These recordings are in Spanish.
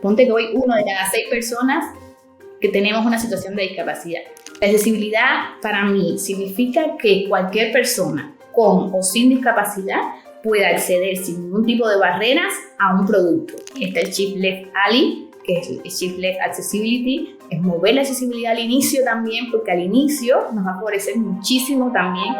Ponte que hoy 1 de cada 6 personas que tenemos una situación de discapacidad. La accesibilidad para mí significa que cualquier persona con o sin discapacidad pueda acceder sin ningún tipo de barreras a un producto. Está el Shift Left ALI, que es el Shift Left Accessibility, es mover la accesibilidad al inicio también, porque al inicio nos va a favorecer muchísimo también.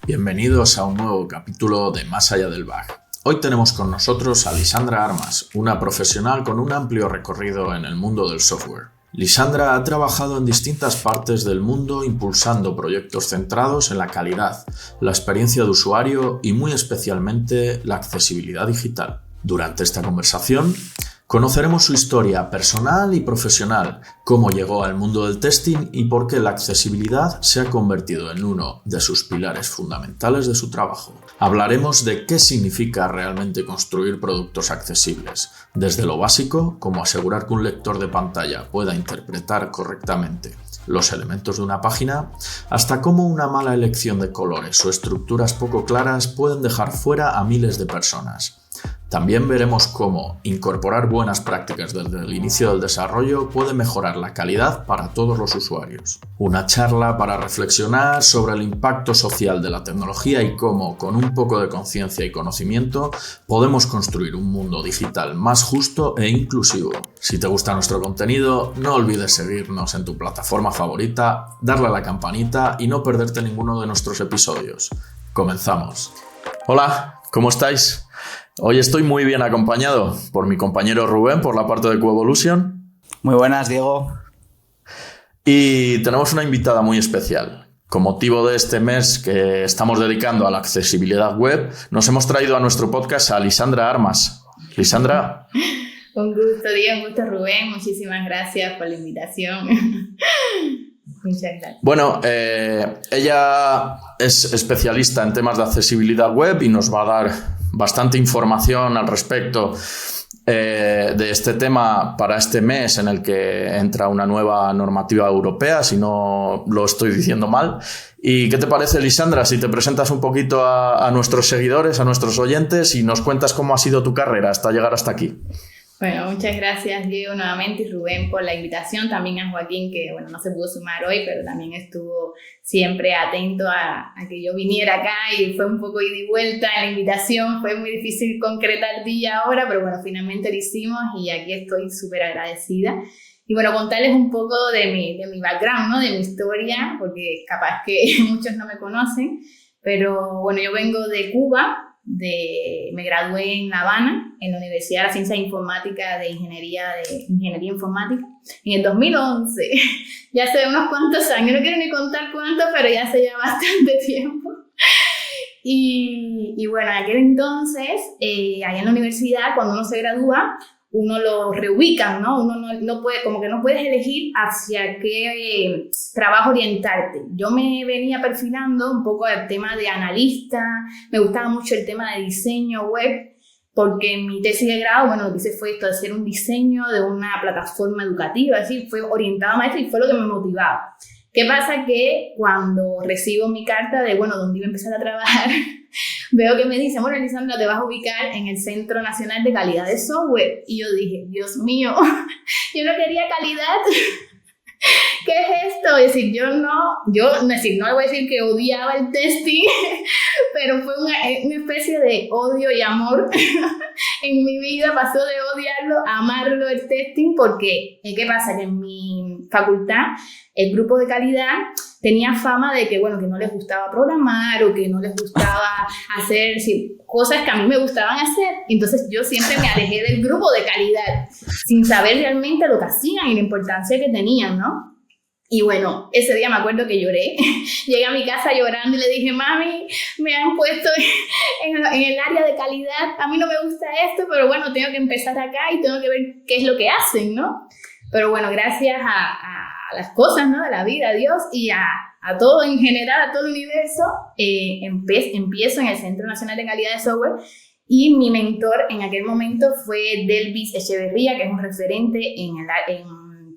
Bienvenidos a un nuevo capítulo de Más allá del bug. Hoy tenemos con nosotros a Lisandra Armas, una profesional con un amplio recorrido en el mundo del software. Lisandra ha trabajado en distintas partes del mundo impulsando proyectos centrados en la calidad, la experiencia de usuario y muy especialmente la accesibilidad digital. Durante esta conversación conoceremos su historia personal y profesional, cómo llegó al mundo del testing y por qué la accesibilidad se ha convertido en uno de sus pilares fundamentales de su trabajo. Hablaremos de qué significa realmente construir productos accesibles, desde lo básico, como asegurar que un lector de pantalla pueda interpretar correctamente los elementos de una página, hasta cómo una mala elección de colores o estructuras poco claras pueden dejar fuera a miles de personas. También veremos cómo incorporar buenas prácticas desde el inicio del desarrollo puede mejorar la calidad para todos los usuarios. Una charla para reflexionar sobre el impacto social de la tecnología y cómo, con un poco de conciencia y conocimiento, podemos construir un mundo digital más justo e inclusivo. Si te gusta nuestro contenido, no olvides seguirnos en tu plataforma favorita, darle a la campanita y no perderte ninguno de nuestros episodios. Comenzamos. Hola, ¿cómo estáis? Hoy estoy muy bien acompañado por mi compañero Rubén por la parte de Coevolution. Muy buenas, Diego. Y tenemos una invitada muy especial. Con motivo de este mes que estamos dedicando a la accesibilidad web, nos hemos traído a nuestro podcast a Lisandra Armas. Lisandra. Un gusto, Diego, un gusto, Rubén. Muchísimas gracias por la invitación. Muchas gracias. Bueno, ella es especialista en temas de accesibilidad web y nos va a dar bastante información al respecto de este tema para este mes en el que entra una nueva normativa europea, si no lo estoy diciendo mal. ¿Y qué te parece, Lisandra, si te presentas un poquito a nuestros seguidores, a nuestros oyentes y nos cuentas cómo ha sido tu carrera hasta llegar hasta aquí? Bueno, muchas gracias, Diego, nuevamente, y Rubén por la invitación. También a Joaquín, que no se pudo sumar hoy, pero también estuvo siempre atento a que yo viniera acá y fue un poco ida y vuelta en la invitación. Fue muy difícil concretar día ahora, pero bueno, finalmente lo hicimos y aquí estoy súper agradecida. Y bueno, contarles un poco de mi background, ¿no? De mi historia, porque capaz que muchos no me conocen, pero bueno, yo vengo de Cuba. Me gradué en La Habana, en la Universidad de la Ciencia Informática de Ingeniería Informática, en el 2011. Ya hace unos cuantos años, no quiero ni contar cuántos, pero ya hace ya bastante tiempo. Y bueno, en aquel entonces, allá en la universidad, cuando uno se gradúa, uno lo reubican, ¿no? Uno no puede, como que no puedes elegir hacia qué trabajo orientarte. Yo me venía perfilando un poco el tema de analista, me gustaba mucho el tema de diseño web, porque en mi tesis de grado, lo que hice fue esto, hacer un diseño de una plataforma educativa, así, fue orientado a maestro y fue lo que me motivaba. ¿Qué pasa? Que cuando recibo mi carta de, dónde iba a empezar a trabajar, veo que me dicen, Lisandra, te vas a ubicar en el Centro Nacional de Calidad de Software. Y yo dije, Dios mío, yo no quería calidad. ¿Qué es esto? Es decir, no le voy a decir que odiaba el testing, pero fue una especie de odio y amor en mi vida. Pasó de odiarlo a amarlo el testing, porque, ¿qué pasa? Que en mi facultad, el grupo de calidad tenía fama de que no les gustaba programar o que no les gustaba hacer cosas que a mí me gustaban hacer. Entonces yo siempre me alejé del grupo de calidad sin saber realmente lo que hacían y la importancia que tenían, ¿no? Y ese día me acuerdo que lloré. Llegué a mi casa llorando y le dije, mami, me han puesto en el área de calidad. A mí no me gusta esto, pero tengo que empezar acá y tengo que ver qué es lo que hacen, ¿no? Pero gracias a las cosas, ¿no? De la vida, a Dios y a todo en general, a todo el universo, empiezo en el Centro Nacional de Calidad de Software. Y mi mentor en aquel momento fue Delvis Echeverría, que es un referente en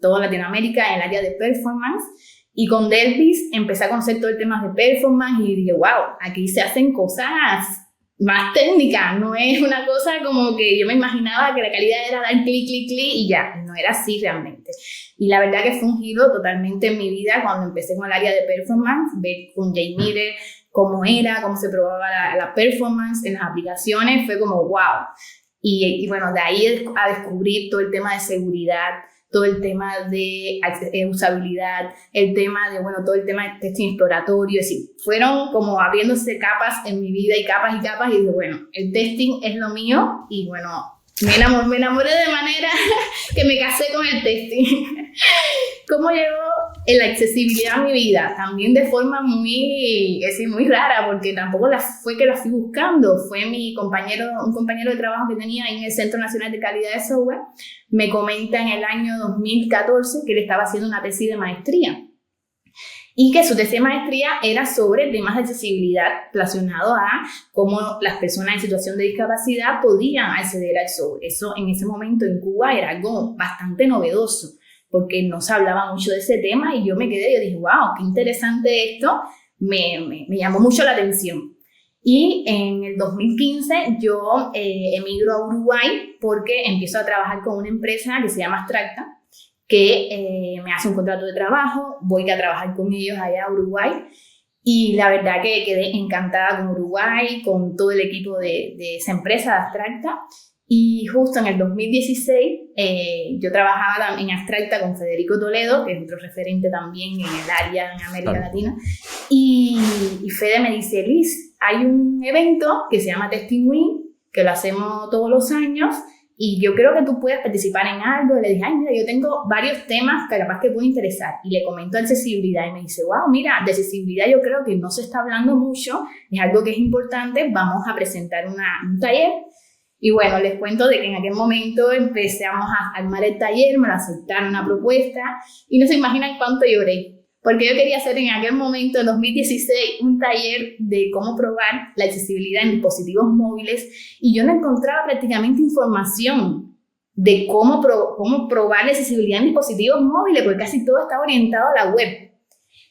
toda Latinoamérica en el área de performance. Y con Delvis empecé a conocer todo el tema de performance y dije, wow, aquí se hacen cosas más técnicas, no es una cosa como que yo me imaginaba que la calidad era dar clic, clic, clic y ya, no era así realmente. Y la verdad que fue un giro totalmente en mi vida cuando empecé con el área de performance, ver con Jay Miller cómo se probaba la performance en las aplicaciones, fue como wow. Y bueno, de ahí a descubrir todo el tema de seguridad, todo el tema de usabilidad, el tema de, bueno, todo el tema de testing exploratorio, es decir, fueron como abriéndose capas en mi vida y capas, y dije, bueno, el testing es lo mío, y bueno, me enamoré de manera que me casé con el testing. ¿Cómo llegó la accesibilidad a mi vida? También de forma muy rara, porque tampoco fue que la fui buscando, fue un compañero de trabajo que tenía en el Centro Nacional de Calidad de Software, me comenta en el año 2014 que él estaba haciendo una tesis de maestría y que su tesis de maestría era sobre temas de accesibilidad relacionados a cómo las personas en situación de discapacidad podían acceder al software. Eso en ese momento en Cuba era algo bastante novedoso, porque no se hablaba mucho de ese tema y yo me quedé, yo dije, wow, qué interesante esto, me llamó mucho la atención. Y en el 2015 yo emigro a Uruguay porque empiezo a trabajar con una empresa que se llama Abstracta, que me hace un contrato de trabajo, voy a trabajar con ellos allá a Uruguay y la verdad que quedé encantada con Uruguay, con todo el equipo de esa empresa de Abstracta. Y justo en el 2016 yo trabajaba en Abstracta con Federico Toledo, que es otro referente también en el área en América Latina, y Fede me dice, Liz, hay un evento que se llama Testing Week, que lo hacemos todos los años, y yo creo que tú puedes participar en algo. Y le dije, ay, mira, yo tengo varios temas que capaz que pueden interesar. Y le comento accesibilidad y me dice, wow, mira, de accesibilidad yo creo que no se está hablando mucho, es algo que es importante, vamos a presentar un taller. Y bueno, les cuento de que en aquel momento empezamos a armar el taller, me lo aceptaron una propuesta y no se imaginan cuánto lloré. Porque yo quería hacer en aquel momento, en 2016, un taller de cómo probar la accesibilidad en dispositivos móviles y yo no encontraba prácticamente información de cómo probar la accesibilidad en dispositivos móviles, porque casi todo estaba orientado a la web.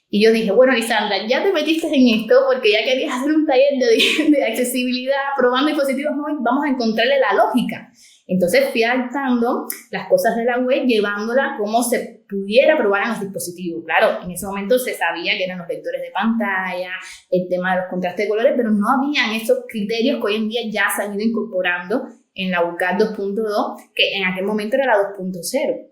Y yo dije, bueno, Lisandra, ya te metiste en esto porque ya querías hacer un taller de accesibilidad probando dispositivos móviles, vamos a encontrarle la lógica. Entonces fui adaptando las cosas de la web, llevándola como se pudiera probar en los dispositivos. Claro, en ese momento se sabía que eran los lectores de pantalla, el tema de los contrastes de colores, pero no habían esos criterios que hoy en día ya se han ido incorporando en la UCAD 2.2, que en aquel momento era la 2.0.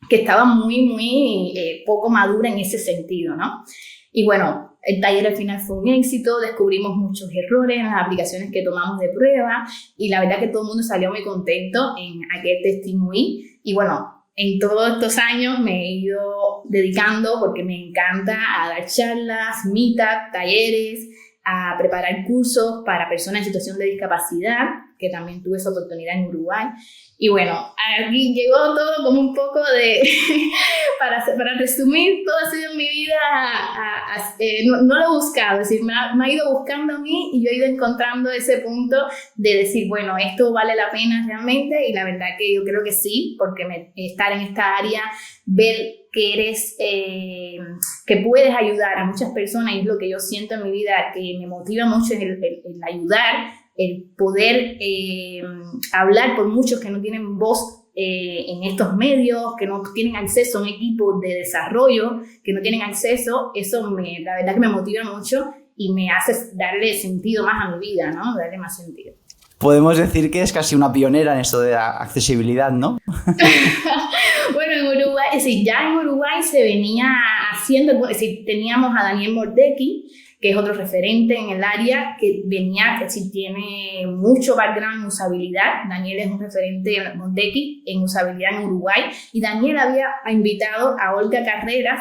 Que estaba muy poco madura en ese sentido, ¿no? Y bueno, el taller al final fue un éxito, descubrimos muchos errores en las aplicaciones que tomamos de prueba y la verdad que todo el mundo salió muy contento en aquel Testing Week. Y bueno, en todos estos años me he ido dedicando, porque me encanta, a dar charlas, meetup, talleres, a preparar cursos para personas en situación de discapacidad, que también tuve esa oportunidad en Uruguay. Y bueno, aquí llegó todo como un poco de, para resumir, todo ha sido en mi vida, no lo he buscado, es decir, me ha ido buscando a mí y yo he ido encontrando ese punto de decir, bueno, esto vale la pena realmente, y la verdad que yo creo que sí, porque estar en esta área, ver que eres, que puedes ayudar a muchas personas, y es lo que yo siento en mi vida, que me motiva mucho en el ayudar, el poder hablar por muchos que no tienen voz en estos medios, que no tienen acceso a un equipo de desarrollo, que no tienen acceso, eso la verdad que me motiva mucho y me hace darle sentido más a mi vida, ¿no? Darle más sentido. Podemos decir que es casi una pionera en esto de la accesibilidad, ¿no? Bueno, en Uruguay, es decir, ya en Uruguay se venía haciendo, es decir, teníamos a Daniel Mordecki, que es otro referente en el área, que venía, que sí tiene mucho background en usabilidad. Daniel es un referente Mordecki en usabilidad en Uruguay, y Daniel había invitado a Olga Carreras,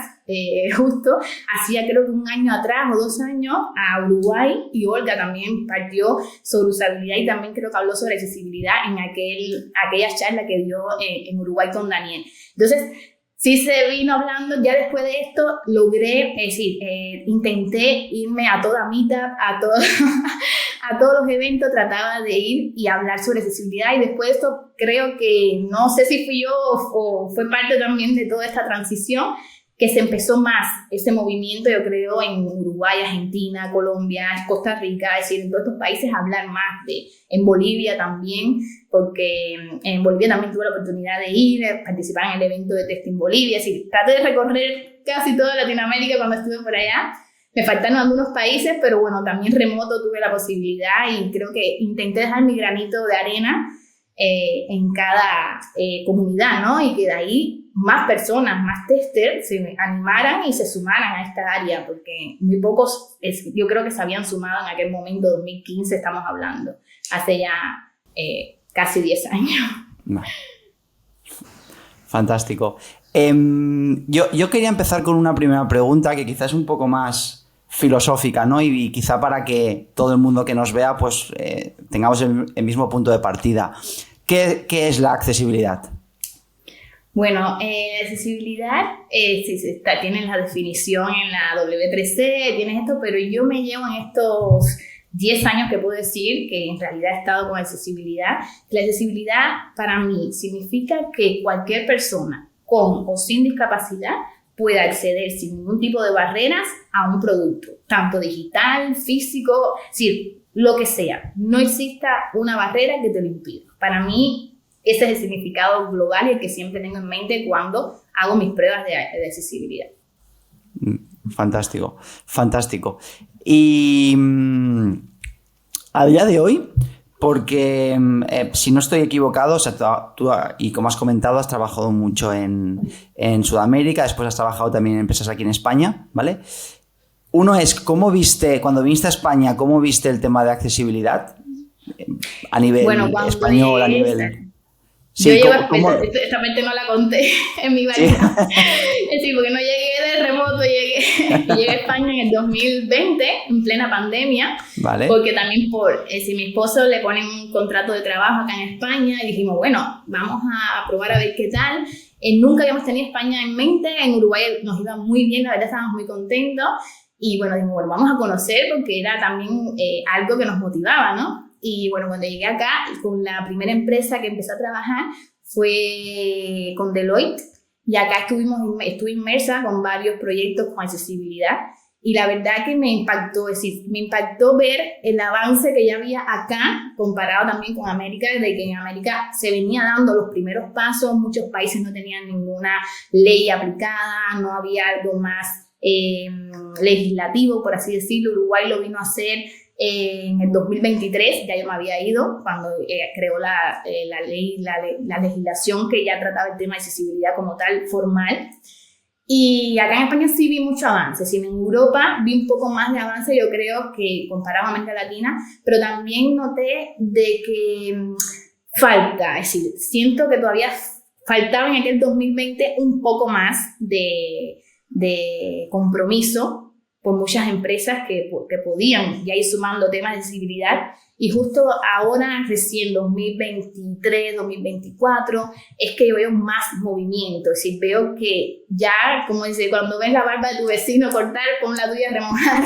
justo, hacía creo que un año atrás o 2 años, a Uruguay, y Olga también partió sobre usabilidad y también creo que habló sobre accesibilidad en aquella charla que dio en Uruguay con Daniel. Entonces, sí se vino hablando, ya después de esto logré, es decir, intenté irme a toda meetup, a todos los eventos, trataba de ir y hablar sobre accesibilidad, y después de esto creo que, no sé si fui yo o fue parte también de toda esta transición, que se empezó más ese movimiento, yo creo, en Uruguay, Argentina, Colombia, Costa Rica, es decir, en todos estos países hablar más en Bolivia también, porque en Bolivia también tuve la oportunidad de ir, participar en el evento de Testing Bolivia, es decir, traté de recorrer casi toda Latinoamérica cuando estuve por allá. Me faltaron algunos países, pero bueno, también remoto tuve la posibilidad y creo que intenté dejar mi granito de arena en cada comunidad, ¿no? Y que de ahí más personas, más testers se animaran y se sumaran a esta área, porque muy pocos, yo creo que se habían sumado en aquel momento, 2015 estamos hablando, hace ya casi 10 años. Fantástico. Yo quería empezar con una primera pregunta que quizás es un poco más filosófica, ¿no? Y quizá para que todo el mundo que nos vea pues tengamos el mismo punto de partida. ¿Qué es la accesibilidad? Bueno, accesibilidad, sí, tienes la definición en la W3C, tienes esto, pero yo me llevo en estos 10 años que puedo decir que en realidad he estado con accesibilidad. La accesibilidad para mí significa que cualquier persona con o sin discapacidad pueda acceder sin ningún tipo de barreras a un producto, tanto digital, físico, es decir, lo que sea. No exista una barrera que te lo impida. Para mí, ese es el significado global y el que siempre tengo en mente cuando hago mis pruebas de accesibilidad. Fantástico, fantástico. Y a día de hoy, porque si no estoy equivocado, o sea, tú, y como has comentado, has trabajado mucho en Sudamérica, después has trabajado también en empresas aquí en España, ¿vale? Uno es, cuando viniste a España, ¿cómo viste el tema de accesibilidad? A nivel español, a nivel... Sí, yo esta parte no la conté en mi valía. Es decir, porque no llegué de remoto, llegué a España en el 2020, en plena pandemia. Vale. Porque también si mi esposo le ponen un contrato de trabajo acá en España, y dijimos, bueno, vamos a probar a ver qué tal. Nunca habíamos tenido España en mente, en Uruguay nos iba muy bien, la verdad estábamos muy contentos. Y bueno, dijimos, bueno, vamos a conocer porque era también algo que nos motivaba, ¿no? Y bueno, cuando llegué acá, con la primera empresa que empecé a trabajar fue con Deloitte, y acá estuve inmersa con varios proyectos con accesibilidad, y la verdad que me impactó, es decir, me impactó ver el avance que ya había acá, comparado también con América, de que en América se venía dando los primeros pasos, muchos países no tenían ninguna ley aplicada, no había algo más legislativo, por así decirlo. Uruguay lo vino a hacer en el 2023, ya yo me había ido cuando creó la ley, la legislación que ya trataba el tema de accesibilidad como tal, formal. Y acá en España sí vi mucho avance, sí, en Europa vi un poco más de avance, yo creo, que comparado a América Latina, pero también noté de que falta, es decir, siento que todavía faltaba en aquel 2020 un poco más de compromiso por muchas empresas que podían ya ir sumando temas de accesibilidad, y justo ahora, recién 2023, 2024, es que yo veo más movimiento, es decir, veo que ya, como dice, cuando ves la barba de tu vecino cortar, pon la tuya a remojar,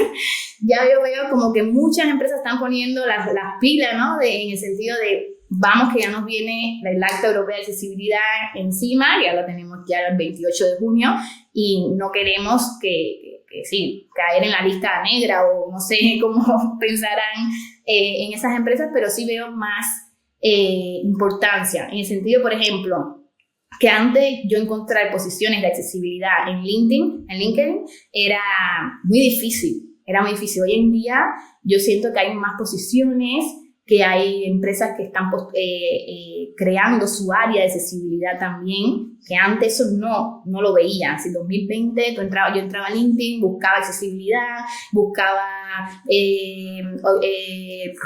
ya veo como que muchas empresas están poniendo las pilas, ¿no? En el sentido de, vamos, que ya nos viene el Acta Europea de Accesibilidad encima, ya lo tenemos ya el 28 de junio, y no queremos que sí, caer en la lista negra, o no sé cómo pensarán en esas empresas, pero sí veo más importancia, en el sentido, por ejemplo, que antes yo encontrar posiciones de accesibilidad en LinkedIn era muy difícil. Hoy en día yo siento que hay más posiciones, que hay empresas que están creando su área de accesibilidad también, que antes eso no lo veía. En 2020 yo entraba a LinkedIn, buscaba accesibilidad, buscaba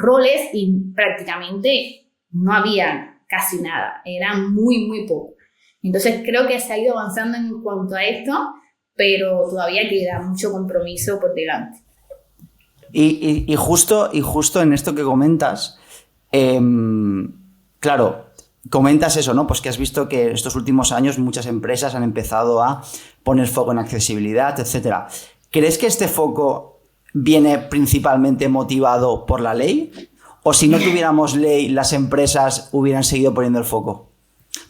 roles, y prácticamente no había casi nada, era muy, muy poco. Entonces creo que se ha ido avanzando en cuanto a esto, pero todavía queda mucho compromiso por delante. Y justo en esto que comentas, claro, comentas eso, ¿no? Pues que has visto que estos últimos años muchas empresas han empezado a poner foco en accesibilidad, etcétera. ¿Crees que este foco viene principalmente motivado por la ley? ¿O si no tuviéramos ley, las empresas hubieran seguido poniendo el foco?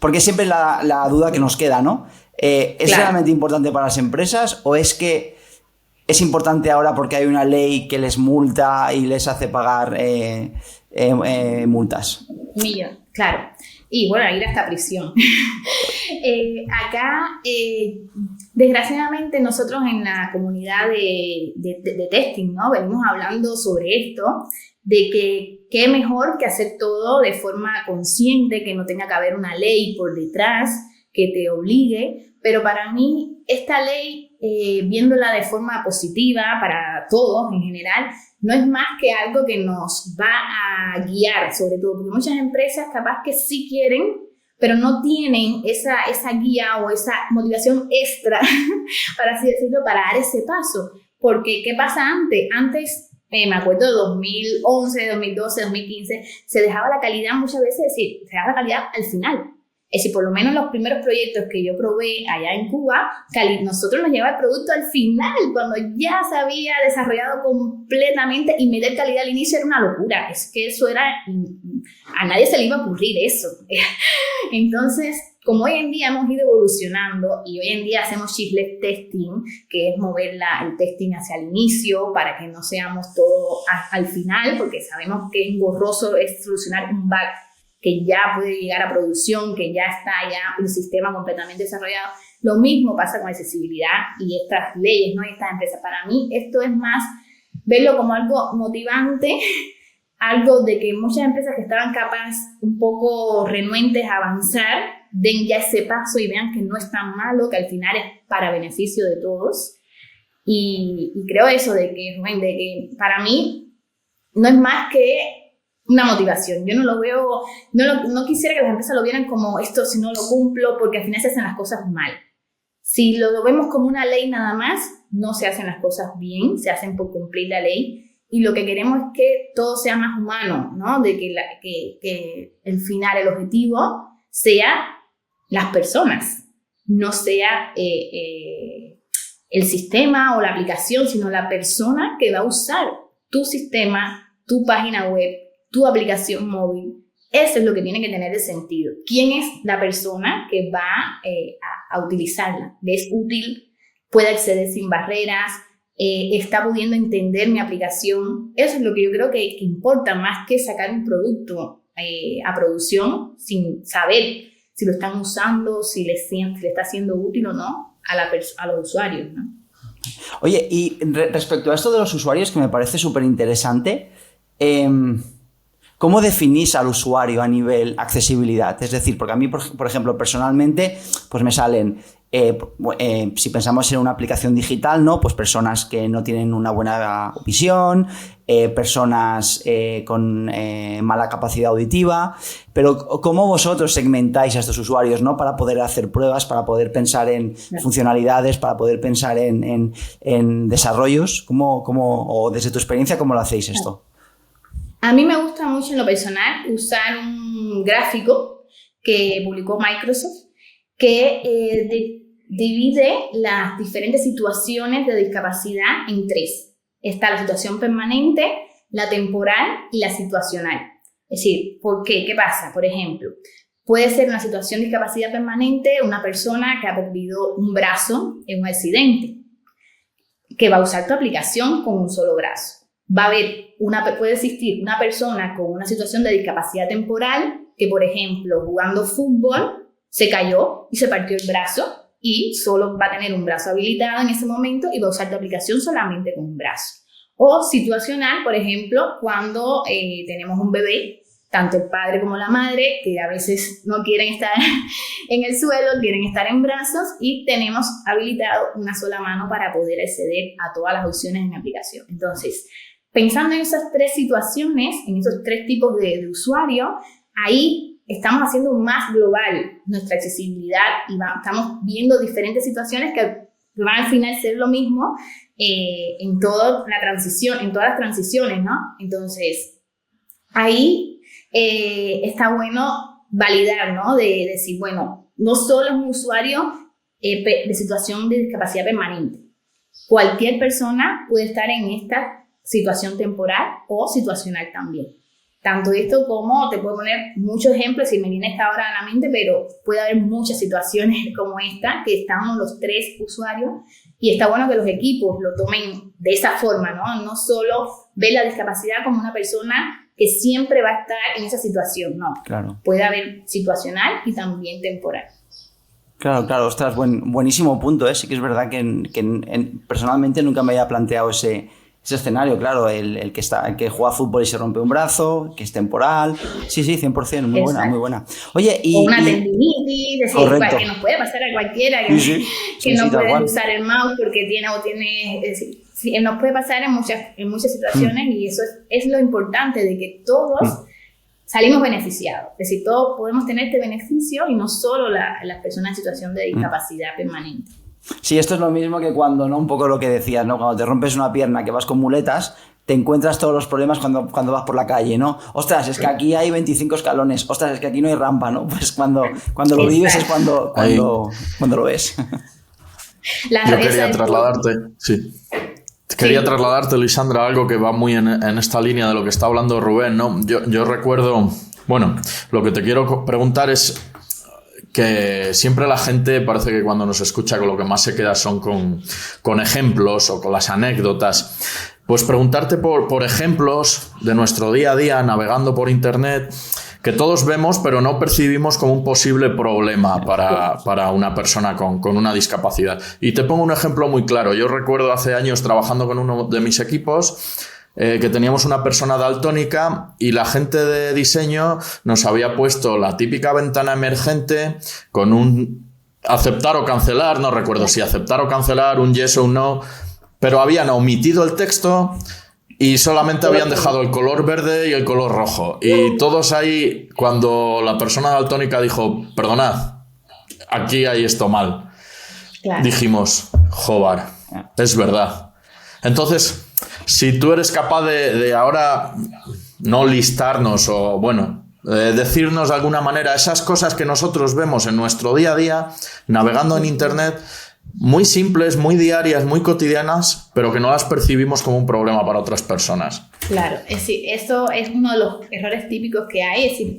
Porque siempre la duda que nos queda, ¿no? ¿Es Claro. realmente importante para las empresas o es que es importante ahora porque hay una ley que les multa y les hace pagar multas? Claro. Y bueno, ir hasta prisión. Acá, desgraciadamente, nosotros en la comunidad de testing, ¿no? Venimos hablando sobre esto, de que qué mejor que hacer todo de forma consciente, que no tenga que haber una ley por detrás que te obligue, pero para mí esta ley, viéndola de forma positiva para todos en general, no es más que algo que nos va a guiar, sobre todo, porque muchas empresas capaz que sí quieren, pero no tienen esa guía o esa motivación extra, para así decirlo, para dar ese paso. Porque, ¿qué pasa antes? Antes, me acuerdo de 2011, 2012, 2015, se dejaba la calidad muchas veces, es decir, se dejaba la calidad al final. Es decir, por lo menos los primeros proyectos que yo probé allá en Cuba, nosotros nos llevaba el producto al final, cuando ya se había desarrollado completamente, y meter calidad al inicio era una locura. Es que eso era, a nadie se le iba a ocurrir eso. Entonces, como hoy en día hemos ido evolucionando y hoy en día hacemos shift-left testing, que es mover el testing hacia el inicio para que no seamos todo al final, porque sabemos que engorroso es solucionar un bug que ya puede llegar a producción, que ya está ya un sistema completamente desarrollado. Lo mismo pasa con accesibilidad y estas leyes, ¿no? Y estas empresas. Para mí esto es más verlo como algo motivante, algo de que muchas empresas que estaban capaz un poco renuentes a avanzar, den ya ese paso y vean que no es tan malo, que al final es para beneficio de todos. Y creo eso de que para mí no es más que una motivación. Yo no lo veo, no quisiera que las empresas lo vieran como esto si no lo cumplo, porque al final se hacen las cosas mal. Si lo vemos como una ley nada más, no se hacen las cosas bien, se hacen por cumplir la ley, y lo que queremos es que todo sea más humano, ¿no? De que el final, el objetivo, sea las personas, no sea el sistema o la aplicación, sino la persona que va a usar tu sistema, tu página web, tu aplicación móvil. Eso es lo que tiene que tener el sentido. ¿Quién es la persona que va a utilizarla? ¿Le es útil? ¿Puede acceder sin barreras? ¿Está pudiendo entender mi aplicación? Eso es lo que yo creo que importa más que sacar un producto a producción sin saber si lo están usando, si le está siendo útil o no a los usuarios, ¿no? Oye, y respecto a esto de los usuarios, que me parece súper interesante, ¿cómo definís al usuario a nivel accesibilidad? Es decir, porque a mí, por ejemplo, personalmente, pues me salen, si pensamos en una aplicación digital, ¿no? Pues personas que no tienen una buena visión, personas con mala capacidad auditiva, pero ¿cómo vosotros segmentáis a estos usuarios, ¿no? Para poder hacer pruebas, para poder pensar en funcionalidades, para poder pensar en desarrollos? O desde tu experiencia, ¿cómo lo hacéis esto? A mí me gusta mucho en lo personal usar un gráfico que publicó Microsoft que divide las diferentes situaciones de discapacidad en tres. Está la situación permanente, la temporal y la situacional. Es decir, ¿por qué? ¿Qué pasa? Por ejemplo, puede ser una situación de discapacidad permanente una persona que ha perdido un brazo en un accidente, que va a usar tu aplicación con un solo brazo. Puede existir una persona con una situación de discapacidad temporal que, por ejemplo, jugando fútbol se cayó y se partió el brazo y solo va a tener un brazo habilitado en ese momento y va a usar tu aplicación solamente con un brazo. O situacional, por ejemplo, cuando tenemos un bebé, tanto el padre como la madre, que a veces no quieren estar en el suelo, quieren estar en brazos, y tenemos habilitado una sola mano para poder acceder a todas las opciones en la aplicación. Entonces, pensando en esas tres situaciones, en esos tres tipos de usuario, ahí estamos haciendo más global nuestra accesibilidad y estamos viendo diferentes situaciones que van al final ser lo mismo en todas las transiciones, ¿no? Entonces, ahí está bueno validar, ¿no? De decir, bueno, no solo es un usuario de situación de discapacidad permanente. Cualquier persona puede estar en esta situación temporal o situacional también. Tanto esto como te puedo poner muchos ejemplos, si me viene esta ahora a la mente, pero puede haber muchas situaciones como esta, que estamos los 3 usuarios y está bueno que los equipos lo tomen de esa forma, ¿no? No solo ver la discapacidad como una persona que siempre va a estar en esa situación, no. Claro. Puede haber situacional y también temporal. Claro, ostras, buenísimo punto, ¿eh? Sí que es verdad que personalmente nunca me había planteado ese escenario, claro, el que juega fútbol y se rompe un brazo, que es temporal. Sí, 100%, muy buena, muy buena. Oye, o una tendinitis, es decir, que nos puede pasar a cualquiera que no puede usar el mouse porque tiene, es decir, sí, nos puede pasar en muchas situaciones y eso es lo importante, de que todos salimos beneficiados. Es decir, todos podemos tener este beneficio y no solo las personas en situación de discapacidad permanente. Sí, esto es lo mismo que cuando, ¿no? Un poco lo que decías, ¿no? Cuando te rompes una pierna, que vas con muletas, te encuentras todos los problemas cuando vas por la calle, ¿no? Ostras, es que aquí hay 25 escalones. Ostras, es que aquí no hay rampa, ¿no? Pues cuando lo vives es cuando lo ves. Yo quería trasladarte, Quería trasladarte, Lisandra, algo que va muy en esta línea de lo que está hablando Rubén, ¿no? Yo recuerdo, bueno, lo que te quiero preguntar es que siempre la gente parece que cuando nos escucha con lo que más se queda son con ejemplos o con las anécdotas. Pues preguntarte por ejemplos de nuestro día a día navegando por internet que todos vemos pero no percibimos como un posible problema para una persona con una discapacidad. Y te pongo un ejemplo muy claro. Yo recuerdo hace años trabajando con uno de mis equipos que teníamos una persona daltónica y la gente de diseño nos había puesto la típica ventana emergente con un aceptar o cancelar, no recuerdo si aceptar o cancelar, un yes o un no, pero habían omitido el texto y solamente habían dejado el color verde y el color rojo. Y todos ahí, cuando la persona daltónica dijo, perdonad, aquí hay esto mal, dijimos, joder, es verdad. Entonces, si tú eres capaz de ahora no listarnos o, decirnos de alguna manera esas cosas que nosotros vemos en nuestro día a día, navegando en internet, muy simples, muy diarias, muy cotidianas, pero que no las percibimos como un problema para otras personas. Claro, es decir, eso es uno de los errores típicos que hay. Es decir,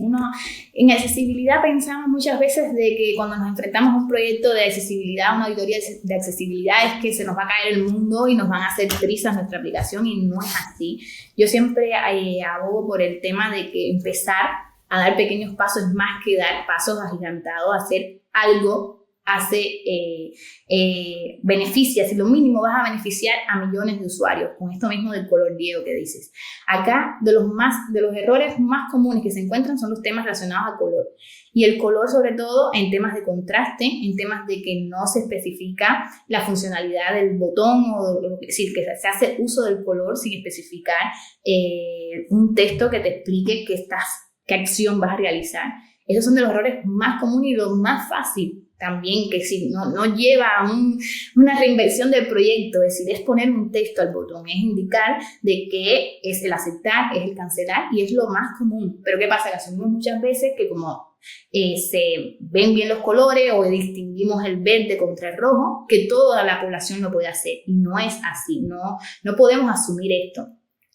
en accesibilidad pensamos muchas veces de que cuando nos enfrentamos a un proyecto de accesibilidad, una auditoría de accesibilidad, es que se nos va a caer el mundo y nos van a hacer trizas nuestra aplicación, y no es así. Yo siempre abogo por el tema de que empezar a dar pequeños pasos es más que dar pasos agigantados, hacer algo beneficia, si lo mínimo vas a beneficiar a millones de usuarios, con esto mismo del color Diego que dices. Acá, de los errores más comunes que se encuentran son los temas relacionados al color. Y el color, sobre todo, en temas de contraste, en temas de que no se especifica la funcionalidad del botón, es decir, que se hace uso del color sin especificar un texto que te explique qué acción vas a realizar. Esos son de los errores más comunes y los más fáciles. También que si no lleva a una reinversión del proyecto, es decir, es poner un texto al botón, es indicar de que es el aceptar, es el cancelar, y es lo más común. Pero ¿qué pasa? Que asumimos muchas veces que como se ven bien los colores o distinguimos el verde contra el rojo, que toda la población lo puede hacer, y no es así, no podemos asumir esto.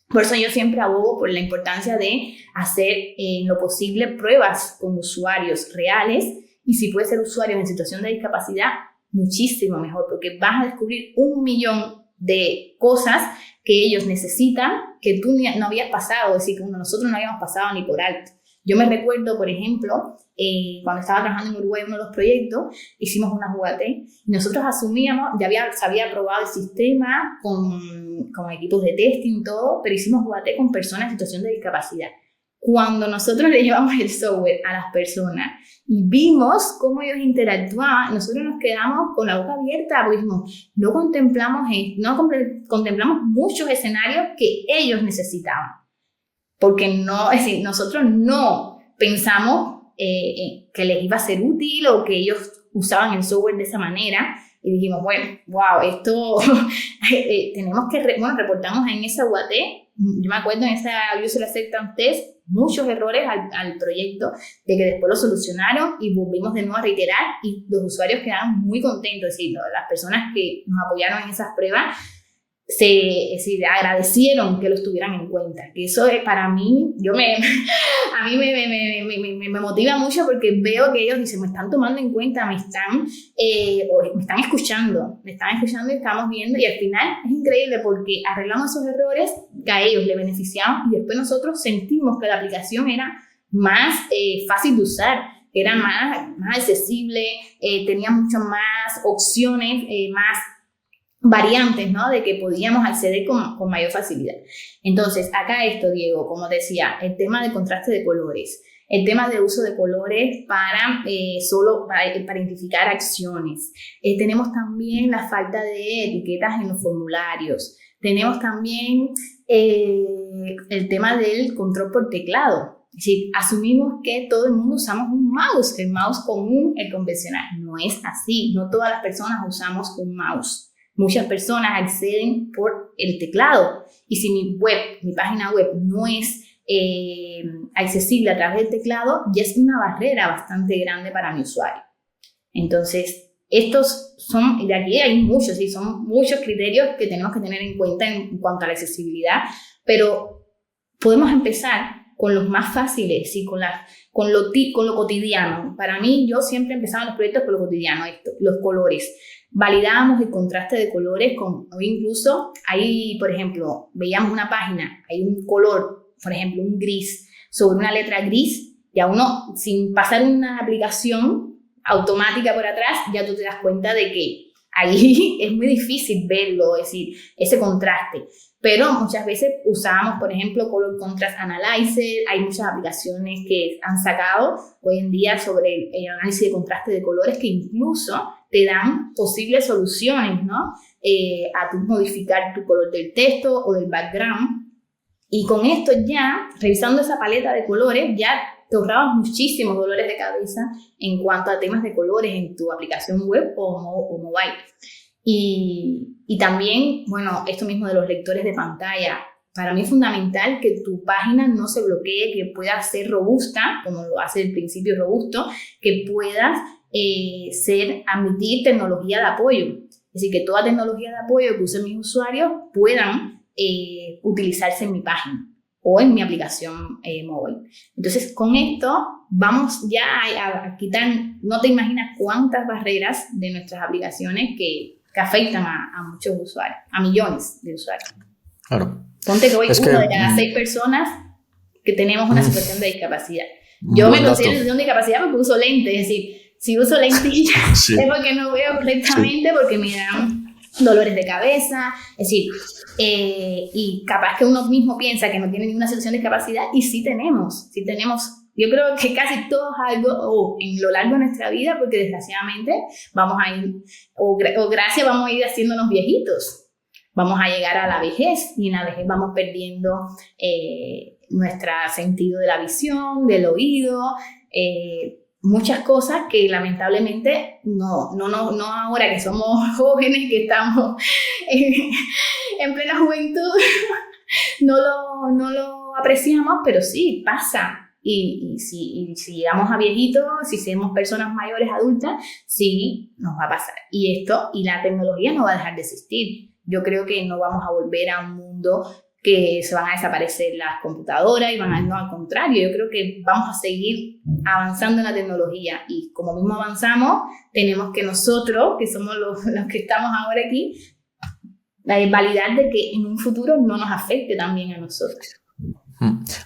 Por eso yo siempre abogo por la importancia de hacer en lo posible pruebas con usuarios reales. Y si puede ser usuarios en situación de discapacidad, muchísimo mejor, porque vas a descubrir 1.000.000 de cosas que ellos necesitan que tú no habías pasado, es decir, que nosotros no habíamos pasado ni por alto. Yo me recuerdo, por ejemplo, cuando estaba trabajando en Uruguay en uno de los proyectos, hicimos una UAT y nosotros asumíamos, se había aprobado el sistema con equipos de testing y todo, pero hicimos UAT con personas en situación de discapacidad. Cuando nosotros le llevamos el software a las personas y vimos cómo ellos interactuaban, nosotros nos quedamos con la boca abierta, porque no contemplamos muchos escenarios que ellos necesitaban. Porque es decir, nosotros no pensamos que les iba a ser útil o que ellos usaban el software de esa manera. Y dijimos, esto tenemos que, reportamos en esa UAT. Yo me acuerdo en esa User Acceptance Test, muchos errores al proyecto, de que después lo solucionaron y volvimos de nuevo a reiterar, y los usuarios quedaron muy contentos. Es decir, las personas que nos apoyaron en esas pruebas es decir, agradecieron que los tuvieran en cuenta. Que eso es para mí, a mí me motiva mucho porque veo que ellos dicen, me están tomando en cuenta, me están escuchando y estamos viendo, y al final es increíble porque arreglamos esos errores que a ellos les beneficiaban y después nosotros sentimos que la aplicación era más fácil de usar, era más accesible, tenía mucho más opciones, más variantes, ¿no? De que podíamos acceder con mayor facilidad. Entonces, acá esto, Diego, como decía, el tema de contraste de colores, el tema de uso de colores para identificar acciones. Tenemos también la falta de etiquetas en los formularios. Tenemos también el tema del control por teclado. Es decir, asumimos que todo el mundo usamos un mouse, el mouse común, el convencional. No es así, no todas las personas usamos un mouse. Muchas personas acceden por el teclado y si mi página web no es accesible a través del teclado, ya es una barrera bastante grande para mi usuario. Entonces, de aquí hay muchos, ¿sí? Son muchos criterios que tenemos que tener en cuenta en cuanto a la accesibilidad, pero podemos empezar con los más fáciles, ¿sí? con lo cotidiano. Para mí, yo siempre empezaba los proyectos por lo cotidiano, los colores. Validábamos el contraste de colores o incluso ahí, por ejemplo, veíamos una página, hay un color, por ejemplo, un gris sobre una letra gris, ya uno, sin pasar una aplicación automática por atrás, ya tú te das cuenta de que ahí es muy difícil verlo, es decir, ese contraste. Pero muchas veces usábamos, por ejemplo, Color Contrast Analyzer. Hay muchas aplicaciones que han sacado hoy en día sobre el análisis de contraste de colores que incluso te dan posibles soluciones, ¿no? A tu modificar tu color del texto o del background. Y con esto ya, revisando esa paleta de colores, ya te ahorrabas muchísimos dolores de cabeza en cuanto a temas de colores en tu aplicación web o mobile. Y también, bueno, esto mismo de los lectores de pantalla. Para mí es fundamental que tu página no se bloquee, que pueda ser robusta, como lo hace el principio robusto, que puedas admitir tecnología de apoyo. Es decir, que toda tecnología de apoyo que usen mis usuarios puedan utilizarse en mi página o en mi aplicación móvil. Entonces, con esto vamos ya a quitar, no te imaginas cuántas barreras de nuestras aplicaciones que afectan a muchos usuarios, a millones de usuarios. Claro. Ponte que hoy de cada 6 personas que tenemos una situación de discapacidad. Yo me considero situación de discapacidad porque uso lentes, es decir, si uso lentillas sí. Es porque no veo correctamente, sí. Porque me dan dolores de cabeza, es decir, y capaz que uno mismo piensa que no tiene ninguna situación de discapacidad y sí tenemos. Yo creo que casi todos algo en lo largo de nuestra vida, porque desgraciadamente vamos a ir, o gracias vamos a ir haciéndonos viejitos. Vamos a llegar a la vejez y en la vejez vamos perdiendo nuestro sentido de la visión, del oído, muchas cosas que lamentablemente no ahora que somos jóvenes, que estamos en plena juventud, no lo apreciamos, pero sí, pasa. Y si llegamos a viejitos, si somos personas mayores, adultas, sí nos va a pasar. Y la tecnología no va a dejar de existir. Yo creo que no vamos a volver a un mundo que se van a desaparecer las computadoras y no, al contrario, yo creo que vamos a seguir avanzando en la tecnología y como mismo avanzamos, tenemos que nosotros, que somos los que estamos ahora aquí, validar de que en un futuro no nos afecte también a nosotros.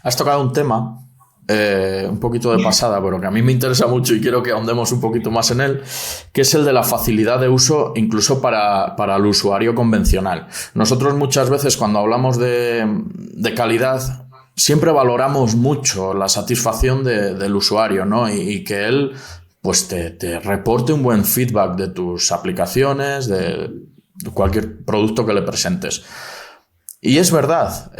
Has tocado un tema un poquito de pasada, pero que a mí me interesa mucho y quiero que ahondemos un poquito más en él, que es el de la facilidad de uso incluso para el usuario convencional. Nosotros muchas veces cuando hablamos de calidad siempre valoramos mucho la satisfacción del usuario, ¿no? Y que él pues te reporte un buen feedback de tus aplicaciones, de cualquier producto que le presentes. Y es verdad,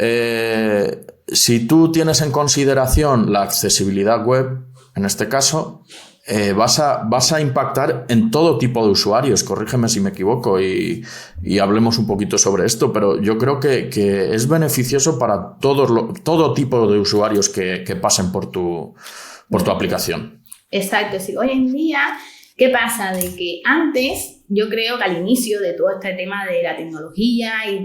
si tú tienes en consideración la accesibilidad web, en este caso, vas a impactar en todo tipo de usuarios. Corrígeme si me equivoco y hablemos un poquito sobre esto, pero yo creo que es beneficioso para todo tipo de usuarios que pasen por tu aplicación. Exacto. Sí. Hoy en día, ¿qué pasa? De que antes yo creo que al inicio de todo este tema de la tecnología es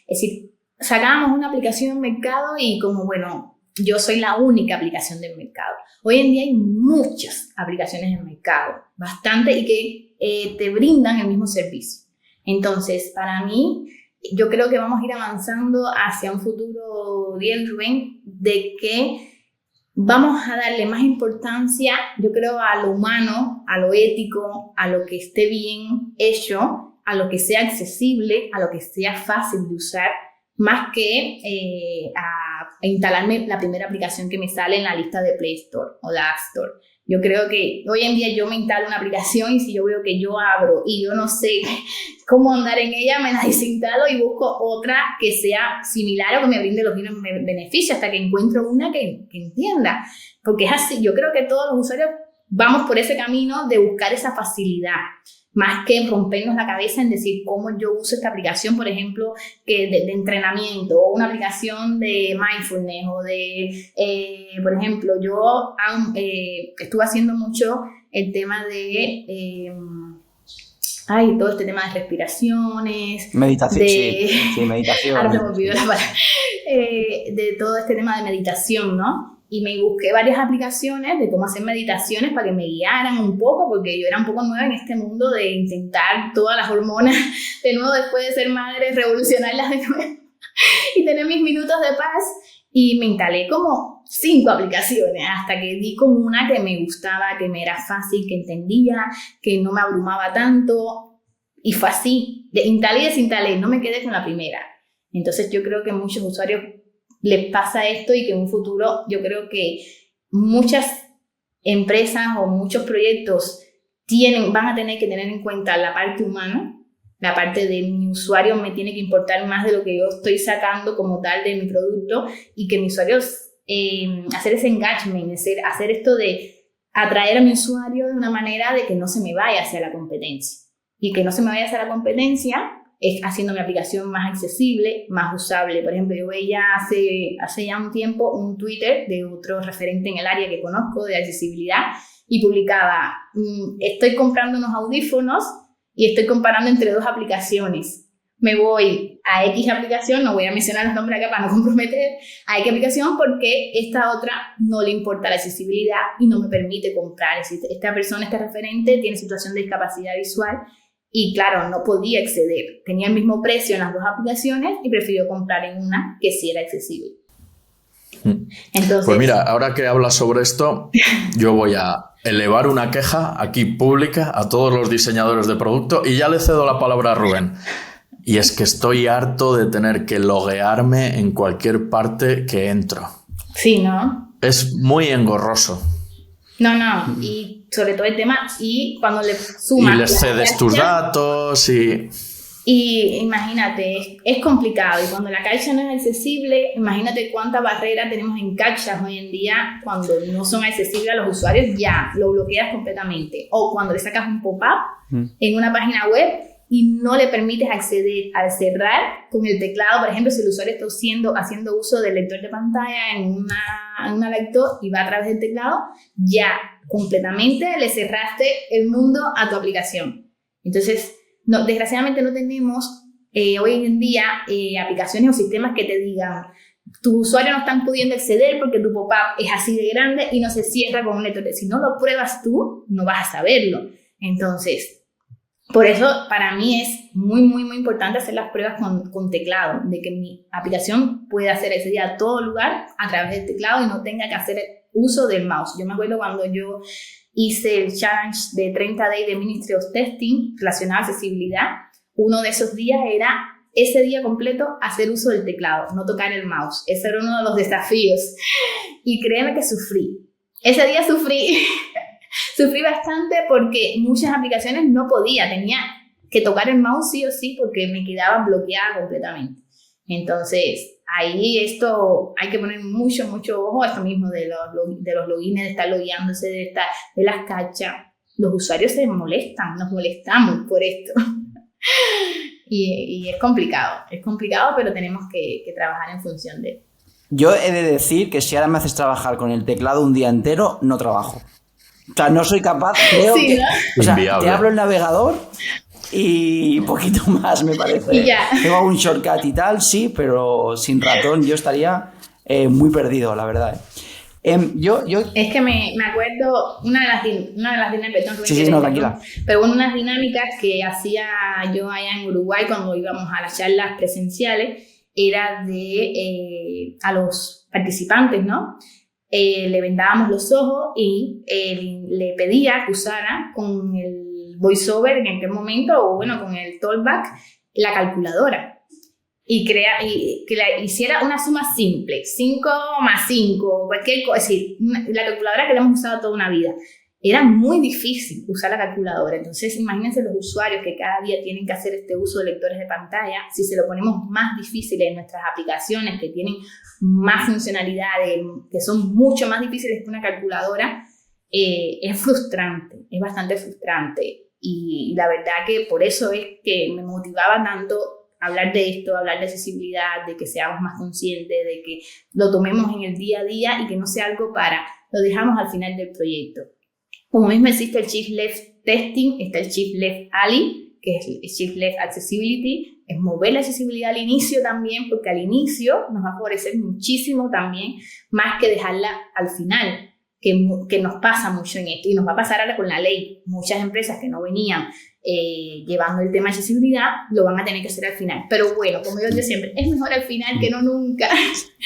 decir, sacábamos una aplicación en mercado y como, bueno, yo soy la única aplicación del mercado. Hoy en día hay muchas aplicaciones en el mercado, bastante, y que te brindan el mismo servicio. Entonces, para mí, yo creo que vamos a ir avanzando hacia un futuro, Diego y Rubén, de que vamos a darle más importancia, yo creo, a lo humano, a lo ético, a lo que esté bien hecho, a lo que sea accesible, a lo que sea fácil de usar, más que a instalarme la primera aplicación que me sale en la lista de Play Store o de App Store. Yo creo que hoy en día yo me instalo una aplicación y si yo veo que yo abro y yo no sé cómo andar en ella, me la desinstalo y busco otra que sea similar o que me brinde los mismos beneficios hasta que encuentro una que entienda. Porque es así, yo creo que todos los usuarios vamos por ese camino de buscar esa facilidad, más que rompernos la cabeza en decir cómo yo uso esta aplicación, por ejemplo, que de entrenamiento, o una aplicación de mindfulness, o por ejemplo, yo estuve haciendo mucho el tema de todo este tema de respiraciones. Meditación, sí, meditación. Ahora se me olvidó la palabra. De todo este tema de meditación, ¿no? Y me busqué varias aplicaciones de cómo hacer meditaciones para que me guiaran un poco, porque yo era un poco nueva en este mundo de intentar todas las hormonas de nuevo después de ser madre, revolucionarlas de nuevo y tener mis minutos de paz. Y me instalé como 5 aplicaciones hasta que di con una que me gustaba, que me era fácil, que entendía, que no me abrumaba tanto. Y fue así, instalé y desinstalé, no me quedé con la primera. Entonces yo creo que a muchos usuarios les pasa esto y que en un futuro yo creo que muchas empresas o muchos proyectos van a tener que tener en cuenta la parte humana, la parte de mi usuario me tiene que importar más de lo que yo estoy sacando como tal de mi producto, y que mi usuario, hacer ese engagement, hacer esto de atraer a mi usuario de una manera de que no se me vaya hacia la competencia, y que no se me vaya hacia la competencia es haciendo mi aplicación más accesible, más usable. Por ejemplo, yo veía hace ya un tiempo un Twitter de otro referente en el área que conozco de accesibilidad y publicaba, estoy comprando unos audífonos y estoy comparando entre 2 aplicaciones. Me voy a X aplicación, no voy a mencionar los nombres acá para no comprometer, a X aplicación porque esta otra no le importa la accesibilidad y no me permite comprar. Es decir, esta persona, este referente, tiene situación de discapacidad visual y claro, no podía acceder. Tenía el mismo precio en las 2 aplicaciones y prefirió comprar en una que sí era accesible. Entonces, pues mira, ahora que hablas sobre esto, yo voy a elevar una queja aquí pública a todos los diseñadores de producto y ya le cedo la palabra a Rubén. Y es que estoy harto de tener que loguearme en cualquier parte que entro. Sí, ¿no? Es muy engorroso. No, y sobre todo el tema, y cuando le sumas... Y les cedes tus datos y... Y imagínate, es complicado, y cuando la CAPTCHA no es accesible, imagínate cuánta barrera tenemos en CAPTCHAs hoy en día. Cuando no son accesibles a los usuarios, ya lo bloqueas completamente. O cuando le sacas un pop-up en una página web y no le permites acceder al cerrar con el teclado. Por ejemplo, si el usuario está haciendo uso del lector de pantalla en una laptop y va a través del teclado, ya completamente le cerraste el mundo a tu aplicación. Entonces, no, desgraciadamente no tenemos hoy en día aplicaciones o sistemas que te digan tus usuarios no están pudiendo acceder porque tu pop-up es así de grande y no se cierra con un lector. Si no lo pruebas tú, no vas a saberlo. Entonces, por eso para mí es muy, muy, muy importante hacer las pruebas con teclado, de que mi aplicación pueda hacer ese día a todo lugar a través del teclado y no tenga que hacer uso del mouse. Yo me acuerdo cuando yo hice el challenge de 30 Days de Ministry of Testing relacionado a accesibilidad, uno de esos días era ese día completo hacer uso del teclado, no tocar el mouse. Ese era uno de los desafíos y créeme que sufrí. Ese día sufrí bastante porque muchas aplicaciones no podía, tenía que tocar el mouse sí o sí porque me quedaba bloqueada completamente. Entonces, ahí esto hay que poner mucho, mucho ojo a esto mismo de los logins, de estar logueándose, de las CAPTCHA. Los usuarios se molestan, nos molestamos por esto. y es complicado, pero tenemos que trabajar en función de... Yo he de decir que si ahora me haces trabajar con el teclado un día entero, no trabajo. O sea, no soy capaz, creo sí, que... ¿no? O sea, Inviable. te abro el navegador y poquito más, me parece. Y ya. Tengo un shortcut y tal, sí, pero sin ratón yo estaría muy perdido, la verdad. Yo... Es que me acuerdo una de las dinámicas, perdón, Sí, no, tranquila. Pero bueno, unas dinámicas que hacía yo allá en Uruguay cuando íbamos a las charlas presenciales era de a los participantes, ¿no? Le vendábamos los ojos y le pedía que usara con el voiceover en aquel momento, o bueno, con el talkback, la calculadora. Y que hiciera una suma simple, 5 más 5, cualquier cosa, es decir, la calculadora que la hemos usado toda una vida. Era muy difícil usar la calculadora, entonces imagínense los usuarios que cada día tienen que hacer este uso de lectores de pantalla, si se lo ponemos más difícil en nuestras aplicaciones que tienen más funcionalidades, que son mucho más difíciles que una calculadora, es frustrante, es bastante frustrante. Y la verdad que por eso es que me motivaba tanto hablar de esto, hablar de accesibilidad, de que seamos más conscientes, de que lo tomemos en el día a día y que no sea algo lo dejamos al final del proyecto. Como mismo existe el Shift Left Testing, está el Shift Left Ali, que es el Shift Left Accessibility, es mover la accesibilidad al inicio también, porque al inicio nos va a favorecer muchísimo también, más que dejarla al final, que nos pasa mucho en esto, y nos va a pasar ahora con la ley. Muchas empresas que no venían llevando el tema de accesibilidad, lo van a tener que hacer al final. Pero bueno, como yo digo siempre, es mejor al final que no nunca.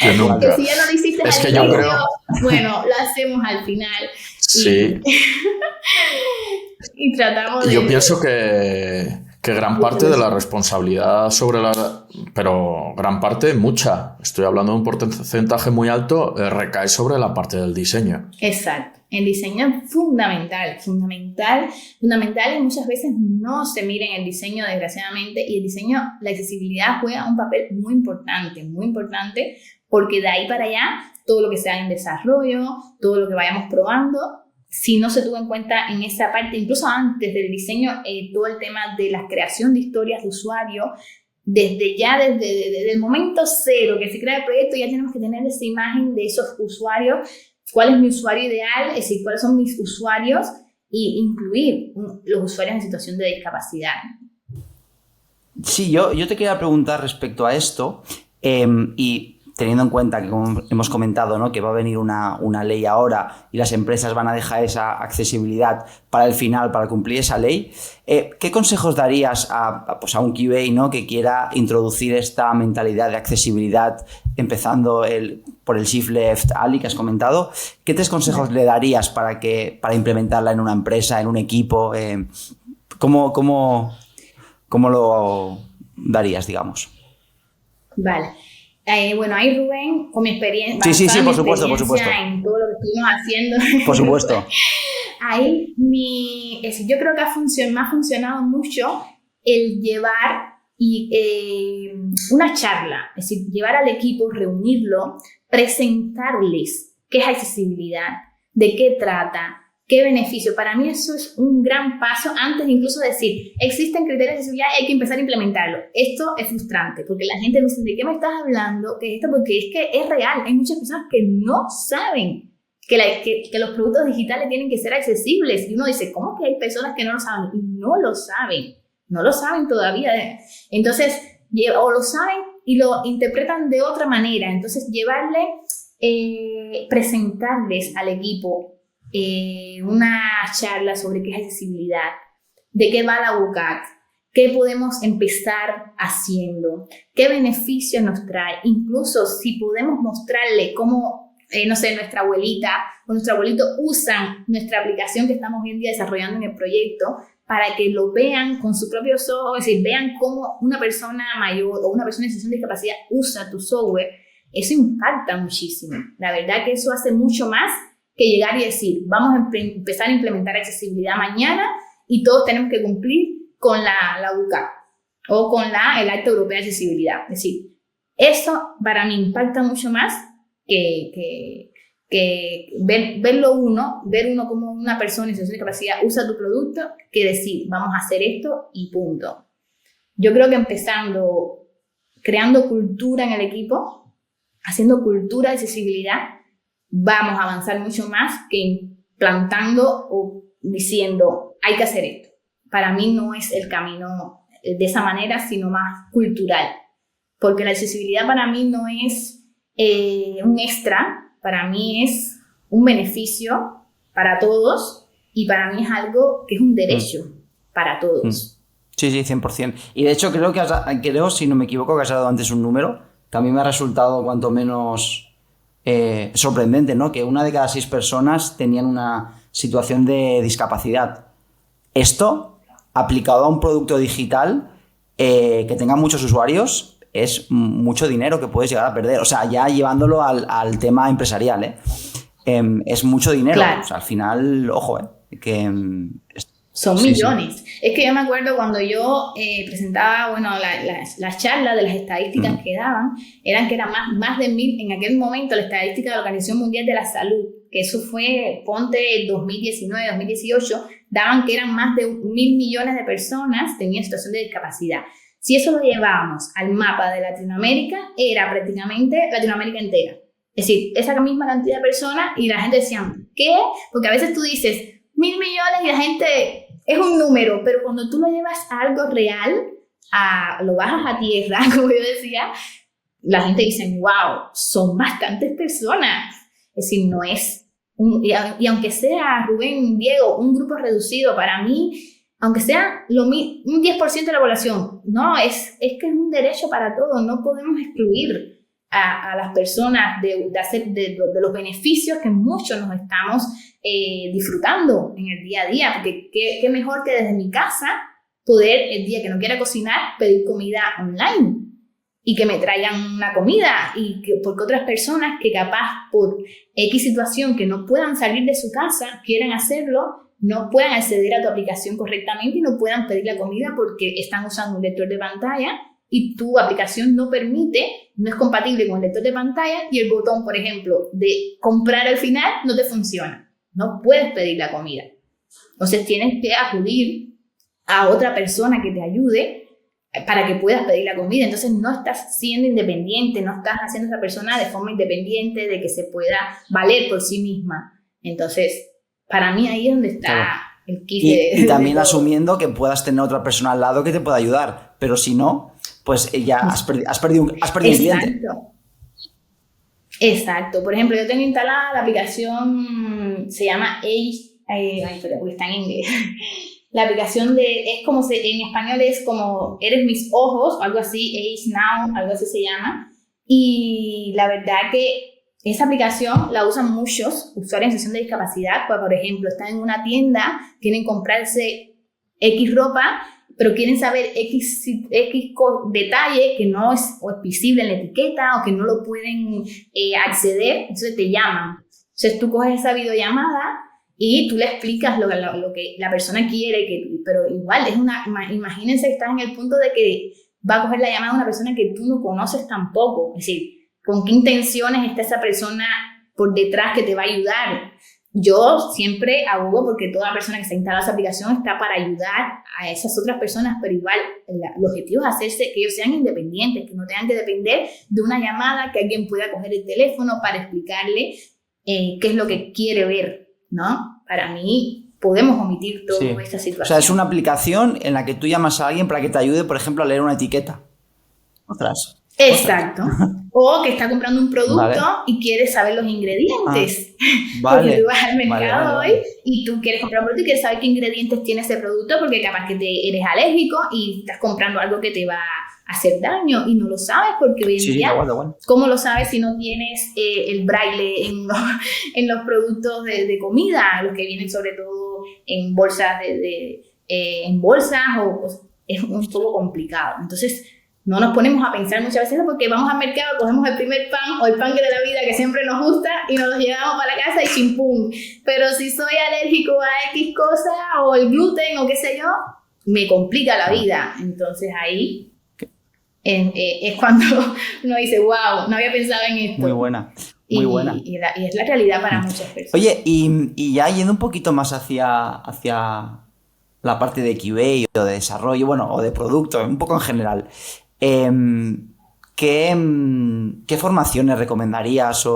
Que nunca. Que si ya no lo hiciste Es al que yo inicio, creo... bueno, lo hacemos al final. Sí. Y tratamos de... Yo pienso que gran parte de la responsabilidad pero gran parte, mucha, estoy hablando de un porcentaje muy alto, recae sobre la parte del diseño. Exacto. El diseño es fundamental y muchas veces no se mira en el diseño, desgraciadamente, y el diseño, la accesibilidad juega un papel muy importante, porque de ahí para allá, todo lo que sea en desarrollo, todo lo que vayamos probando, si no se tuvo en cuenta en esa parte, incluso antes del diseño, todo el tema de la creación de historias de usuario, desde el momento cero que se crea el proyecto, ya tenemos que tener esa imagen de esos usuarios. ¿Cuál es mi usuario ideal? Es decir, ¿cuáles son mis usuarios? Y incluir los usuarios en situación de discapacidad. Sí, yo te quería preguntar respecto a esto, y teniendo en cuenta que, como hemos comentado, ¿no?, que va a venir una ley ahora y las empresas van a dejar esa accesibilidad para el final, para cumplir esa ley, ¿qué consejos darías a un QA, ¿no?, que quiera introducir esta mentalidad de accesibilidad, empezando por el Shift Left Ali que has comentado? ¿Qué 3 consejos le darías para implementarla en una empresa, en un equipo? ¿Cómo lo darías, digamos? Vale. Bueno, ahí Rubén, con mi experiencia, sí, por supuesto. En todo lo que estuvimos haciendo. Por supuesto. Ahí yo creo que me ha funcionado mucho el llevar una charla, es decir, llevar al equipo, reunirlo, presentarles qué es accesibilidad, de qué trata, qué beneficio. Para mí eso es un gran paso antes de incluso decir, existen criterios de accesibilidad y hay que empezar a implementarlo. Esto es frustrante porque la gente dice, ¿de qué me estás hablando? ¿Qué es esto? Porque es que es real. Hay muchas personas que no saben que los productos digitales tienen que ser accesibles. Y uno dice, ¿cómo que hay personas que no lo saben? Y no lo saben todavía. Entonces, o lo saben y lo interpretan de otra manera. Entonces, presentarles al equipo una charla sobre qué es accesibilidad, de qué va la UCAC, qué podemos empezar haciendo, qué beneficios nos trae, incluso si podemos mostrarle cómo, no sé, nuestra abuelita o nuestro abuelito usan nuestra aplicación que estamos hoy en día desarrollando en el proyecto, para que lo vean con sus propios ojos, es decir, vean cómo una persona mayor o una persona en situación de discapacidad usa tu software. Eso impacta muchísimo. La verdad que eso hace mucho más que llegar y decir, vamos a empezar a implementar accesibilidad mañana y todos tenemos que cumplir con la UCAC o con el Acta Europea de Accesibilidad. Es decir, eso para mí impacta mucho más que ver uno como una persona en situación de discapacidad usa tu producto, que decir, vamos a hacer esto y punto. Yo creo que empezando, creando cultura en el equipo, haciendo cultura de accesibilidad, vamos a avanzar mucho más que implantando o diciendo, hay que hacer esto. para mí no es el camino de esa manera, sino más cultural. Porque la accesibilidad para mí no es un extra, para mí es un beneficio para todos y para mí es algo que es un derecho para todos. Sí, 100%. Y de hecho creo, si no me equivoco, que has dado antes un número que a mí me ha resultado cuanto menos sorprendente, ¿no? Que 1 de cada 6 personas tenían una situación de discapacidad. Esto, aplicado a un producto digital que tenga muchos usuarios, es mucho dinero que puedes llegar a perder. O sea, ya llevándolo al tema empresarial, es mucho dinero. Claro. O sea, al final, ojo, que... Son millones. Es que yo me acuerdo cuando yo presentaba, bueno, las charlas de las estadísticas que daban, eran que eran más de 1000, en aquel momento la estadística de la Organización Mundial de la Salud, que eso fue, ponte 2019, 2018, daban que eran más de 1.000 millones de personas tenían situación de discapacidad. Si eso lo llevábamos al mapa de Latinoamérica, era prácticamente Latinoamérica entera. Es decir, esa misma cantidad de personas y la gente decía, ¿qué? Porque a veces tú dices 1.000 millones y la gente... es un número, pero cuando tú lo llevas a algo real, lo bajas a tierra, como yo decía, la gente dice, wow, son bastantes personas. Es decir, no es, y aunque sea, Rubén, Diego, un grupo reducido, para mí, aunque sea un 10% de la población, no, es que es un derecho para todos, no podemos excluir a las personas de los beneficios que muchos nos estamos disfrutando en el día a día, porque qué mejor que desde mi casa poder, el día que no quiera cocinar, pedir comida online y que me traigan una comida porque otras personas que capaz por X situación que no puedan salir de su casa, quieran hacerlo, no puedan acceder a tu aplicación correctamente y no puedan pedir la comida porque están usando un lector de pantalla y tu aplicación no es compatible con el lector de pantalla y el botón, por ejemplo, de comprar al final no te funciona. No puedes pedir la comida. Entonces tienes que acudir a otra persona que te ayude para que puedas pedir la comida. Entonces no estás siendo independiente, no estás haciendo a esa persona de forma independiente, de que se pueda valer por sí misma. Entonces, para mí ahí es donde está... Claro. El y también asumiendo que puedas tener otra persona al lado que te pueda ayudar, pero si no, pues ya has perdido un cliente. Exacto. Por ejemplo, yo tengo instalada la aplicación, se llama porque está en inglés. La aplicación es como en español es como Eres mis ojos, o algo así, Age Now, algo así se llama. Y la verdad que esa aplicación la usan muchos usuarios en situación de discapacidad, pues, por ejemplo, están en una tienda, quieren comprarse X ropa, pero quieren saber X detalle que no es visible en la etiqueta o que no lo pueden acceder, entonces te llaman. Entonces tú coges esa videollamada y tú le explicas lo que la persona quiere, pero igual imagínense que estás en el punto de que va a coger la llamada de una persona que tú no conoces tampoco, es decir, ¿con qué intenciones está esa persona por detrás que te va a ayudar? Yo siempre abogo porque toda persona que se instala esa aplicación está para ayudar a esas otras personas, pero igual el objetivo es hacerse que ellos sean independientes, que no tengan que depender de una llamada, que alguien pueda coger el teléfono para explicarle qué es lo que quiere ver, ¿no? Para mí podemos omitir toda esta situación. O sea, es una aplicación en la que tú llamas a alguien para que te ayude, por ejemplo, a leer una etiqueta. Ostras. Exacto. O que está comprando un producto y quiere saber los ingredientes. Porque tú vas al mercado hoy y tú quieres comprar un producto y quieres saber qué ingredientes tiene ese producto porque capaz que eres alérgico y estás comprando algo que te va a hacer daño y no lo sabes porque hoy en día, ¿cómo lo sabes si no tienes el braille en los productos de comida? Los que vienen sobre todo en bolsas en bolsas es un poco complicado. Entonces, no nos ponemos a pensar muchas veces porque vamos al mercado, cogemos el primer pan o el pan de la vida que siempre nos gusta y nos lo llevamos para la casa y chimpum. Pero si soy alérgico a X cosa o el gluten o qué sé yo, me complica la vida. Entonces ahí es cuando uno dice, wow, no había pensado en esto. Muy buena. Muy buena. Y es la realidad para muchas personas. Oye, y ya yendo un poquito más hacia la parte de QA o de desarrollo, bueno, o de producto, un poco en general. ¿qué formaciones recomendarías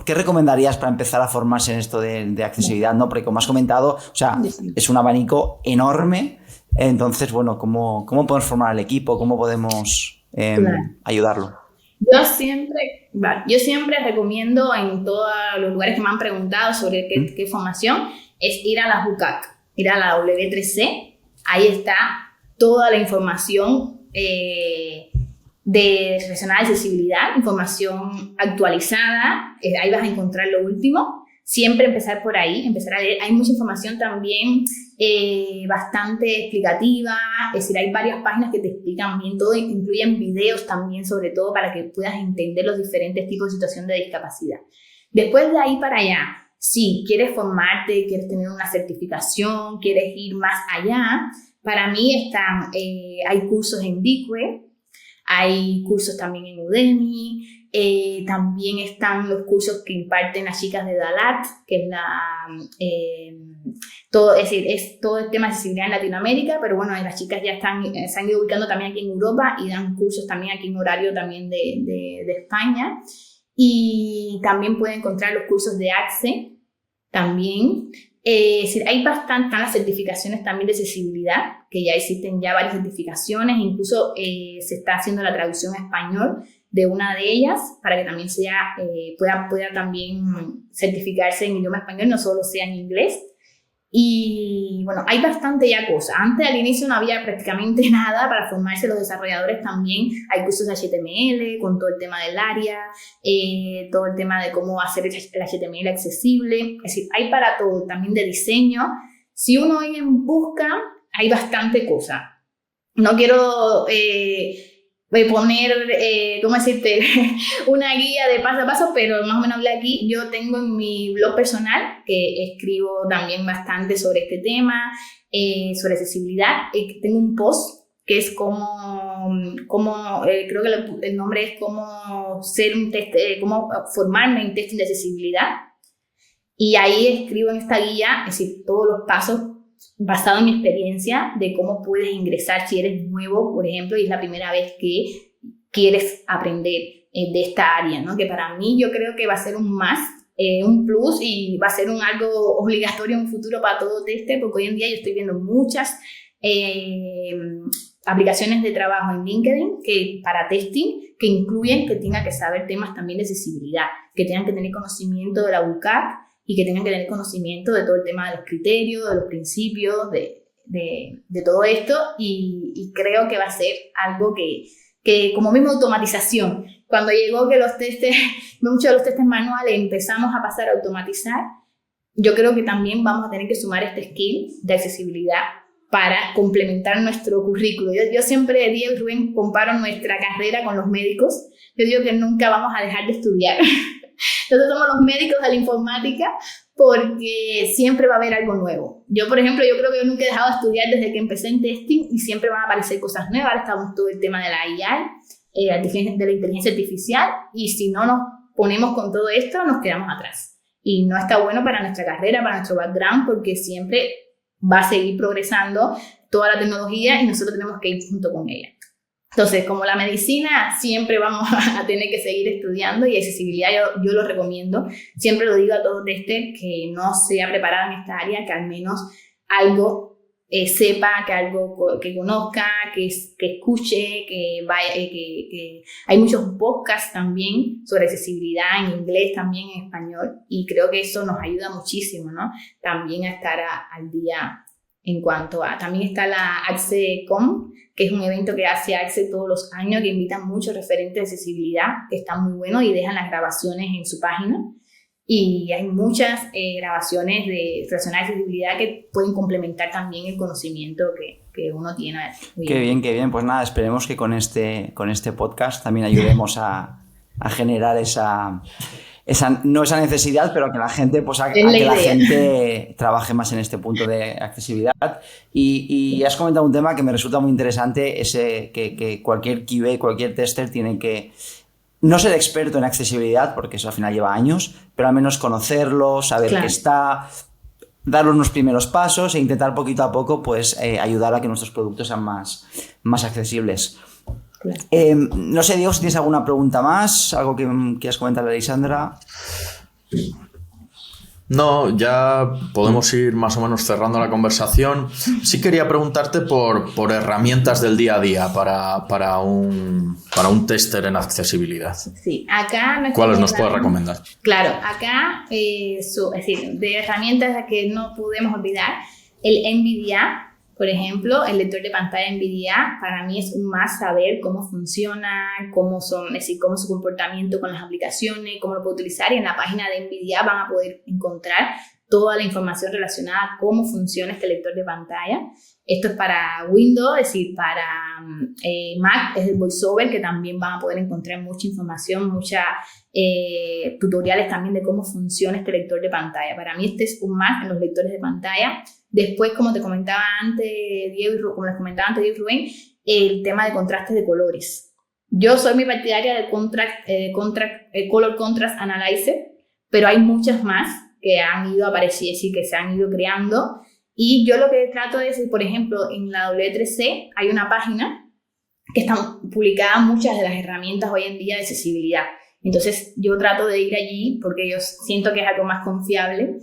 qué recomendarías para empezar a formarse en esto de accesibilidad, ¿no? Porque como has comentado, o sea, es un abanico enorme. Entonces, bueno, ¿cómo podemos formar al equipo? ¿Cómo podemos ayudarlo? Yo siempre recomiendo en todos los lugares que me han preguntado sobre qué formación, es ir a la UCAC, ir a la W3C. Ahí está toda la información de profesional de accesibilidad, información actualizada. Ahí vas a encontrar lo último. Siempre empezar por ahí, empezar a leer. Hay mucha información también bastante explicativa, es decir, hay varias páginas que te explican bien todo, incluyen videos también, sobre todo para que puedas entender los diferentes tipos de situación de discapacidad. Después de ahí para allá, si quieres formarte, quieres tener una certificación, quieres ir más allá, para mí hay cursos en DICWE, hay cursos también en Udemy. También están los cursos que imparten las chicas de DALAT, que es es todo el tema de accesibilidad en Latinoamérica, pero bueno, las chicas ya se han ido ubicando también aquí en Europa y dan cursos también aquí en horario también de España. Y también pueden encontrar los cursos de ACCE también. Es decir, están las certificaciones también de accesibilidad, que ya existen ya varias certificaciones, incluso se está haciendo la traducción a español de una de ellas para que también pueda también certificarse en idioma español, no solo sea en inglés. Y bueno, hay bastante ya cosas. Antes, al inicio, no había prácticamente nada para formarse los desarrolladores. También hay cursos de HTML con todo el tema del área, todo el tema de cómo hacer el HTML accesible. Es decir, hay para todo, también de diseño. Si uno hoy busca, hay bastante cosa. No quiero poner, ¿cómo decirte? Una guía de paso a paso, pero más o menos hablé aquí. Yo tengo en mi blog personal, que escribo también bastante sobre este tema, sobre accesibilidad. Tengo un post que es creo que el nombre es cómo cómo formarme en testing de accesibilidad. Y ahí escribo en esta guía, es decir, todos los pasos basado en mi experiencia de cómo puedes ingresar si eres nuevo, por ejemplo, y es la primera vez que quieres aprender de esta área, ¿no? Que para mí yo creo que va a ser un must, un plus, y va a ser algo obligatorio en un futuro para todo tester, porque hoy en día yo estoy viendo muchas aplicaciones de trabajo en LinkedIn para testing que incluyen que tengan que saber temas también de accesibilidad, que tengan que tener conocimiento de la UCAC, y que tengan que tener conocimiento de todo el tema de los criterios, de los principios, de todo esto, y creo que va a ser algo que como misma automatización. Cuando llegó que muchos de los testes manuales empezamos a pasar a automatizar, yo creo que también vamos a tener que sumar este skill de accesibilidad para complementar nuestro currículo. Yo siempre, Diego y Rubén, comparo nuestra carrera con los médicos. Yo digo que nunca vamos a dejar de estudiar. Nosotros somos los médicos de la informática porque siempre va a haber algo nuevo. Yo, por ejemplo, yo creo que yo nunca he dejado de estudiar desde que empecé en testing y siempre van a aparecer cosas nuevas. Ahora estamos todo el tema de la AI, de la inteligencia artificial, y si no nos ponemos con todo esto, nos quedamos atrás. Y no está bueno para nuestra carrera, para nuestro background, porque siempre va a seguir progresando toda la tecnología y nosotros tenemos que ir junto con ella. Entonces, como la medicina, siempre vamos a tener que seguir estudiando, y accesibilidad yo lo recomiendo. Siempre lo digo a todo tester que no sea preparado en esta área, que al menos algo sepa, que algo que conozca, que escuche, que hay muchos podcasts también sobre accesibilidad en inglés, también en español, y creo que eso nos ayuda muchísimo, ¿no? También a estar al día en cuanto a... También está la ACCECOM, que es un evento que hace ACCE todos los años, que invita muchos referentes de accesibilidad, que están muy buenos y dejan las grabaciones en su página. Y hay muchas grabaciones de profesionales de accesibilidad que pueden complementar también el conocimiento que uno tiene. Qué bien. Pues nada, esperemos que con este podcast también ayudemos a generar esa necesidad, pero que la gente, pues la gente trabaje más en este punto de accesibilidad. Y has comentado un tema que me resulta muy interesante, que cualquier QA, cualquier tester tiene que no ser experto en accesibilidad, porque eso al final lleva años, pero al menos conocerlo, saber qué está, dar unos primeros pasos e intentar poquito a poco pues ayudar a que nuestros productos sean más accesibles. Claro. No sé, Diego, si tienes alguna pregunta más, algo que quieras comentarle a Lisandra. No, ya podemos ir más o menos cerrando la conversación. Sí quería preguntarte por herramientas del día a día para un tester en accesibilidad. Sí, acá... ¿Cuáles nos puedes recomendar? Claro, acá, es decir, de herramientas que no podemos olvidar, el NVDA, por ejemplo, el lector de pantalla NVDA, para mí es un más saber cómo funciona, cómo es su comportamiento con las aplicaciones, cómo lo puedo utilizar, y en la página de NVDA van a poder encontrar toda la información relacionada a cómo funciona este lector de pantalla. Esto es para Windows, es decir, para Mac es el VoiceOver, que también van a poder encontrar mucha información, tutoriales también de cómo funciona este lector de pantalla. Para mí este es un más en los lectores de pantalla. Después, como te comentaba antes, Diego, como les comentaba antes, Diego y Rubén, el tema de contrastes de colores. Yo soy muy partidaria del Color Contrast Analyzer, pero hay muchas más que han ido apareciendo y que se han ido creando. Y yo lo que trato de decir, por ejemplo, en la W3C hay una página que están publicadas muchas de las herramientas hoy en día de accesibilidad. Entonces, yo trato de ir allí porque yo siento que es algo más confiable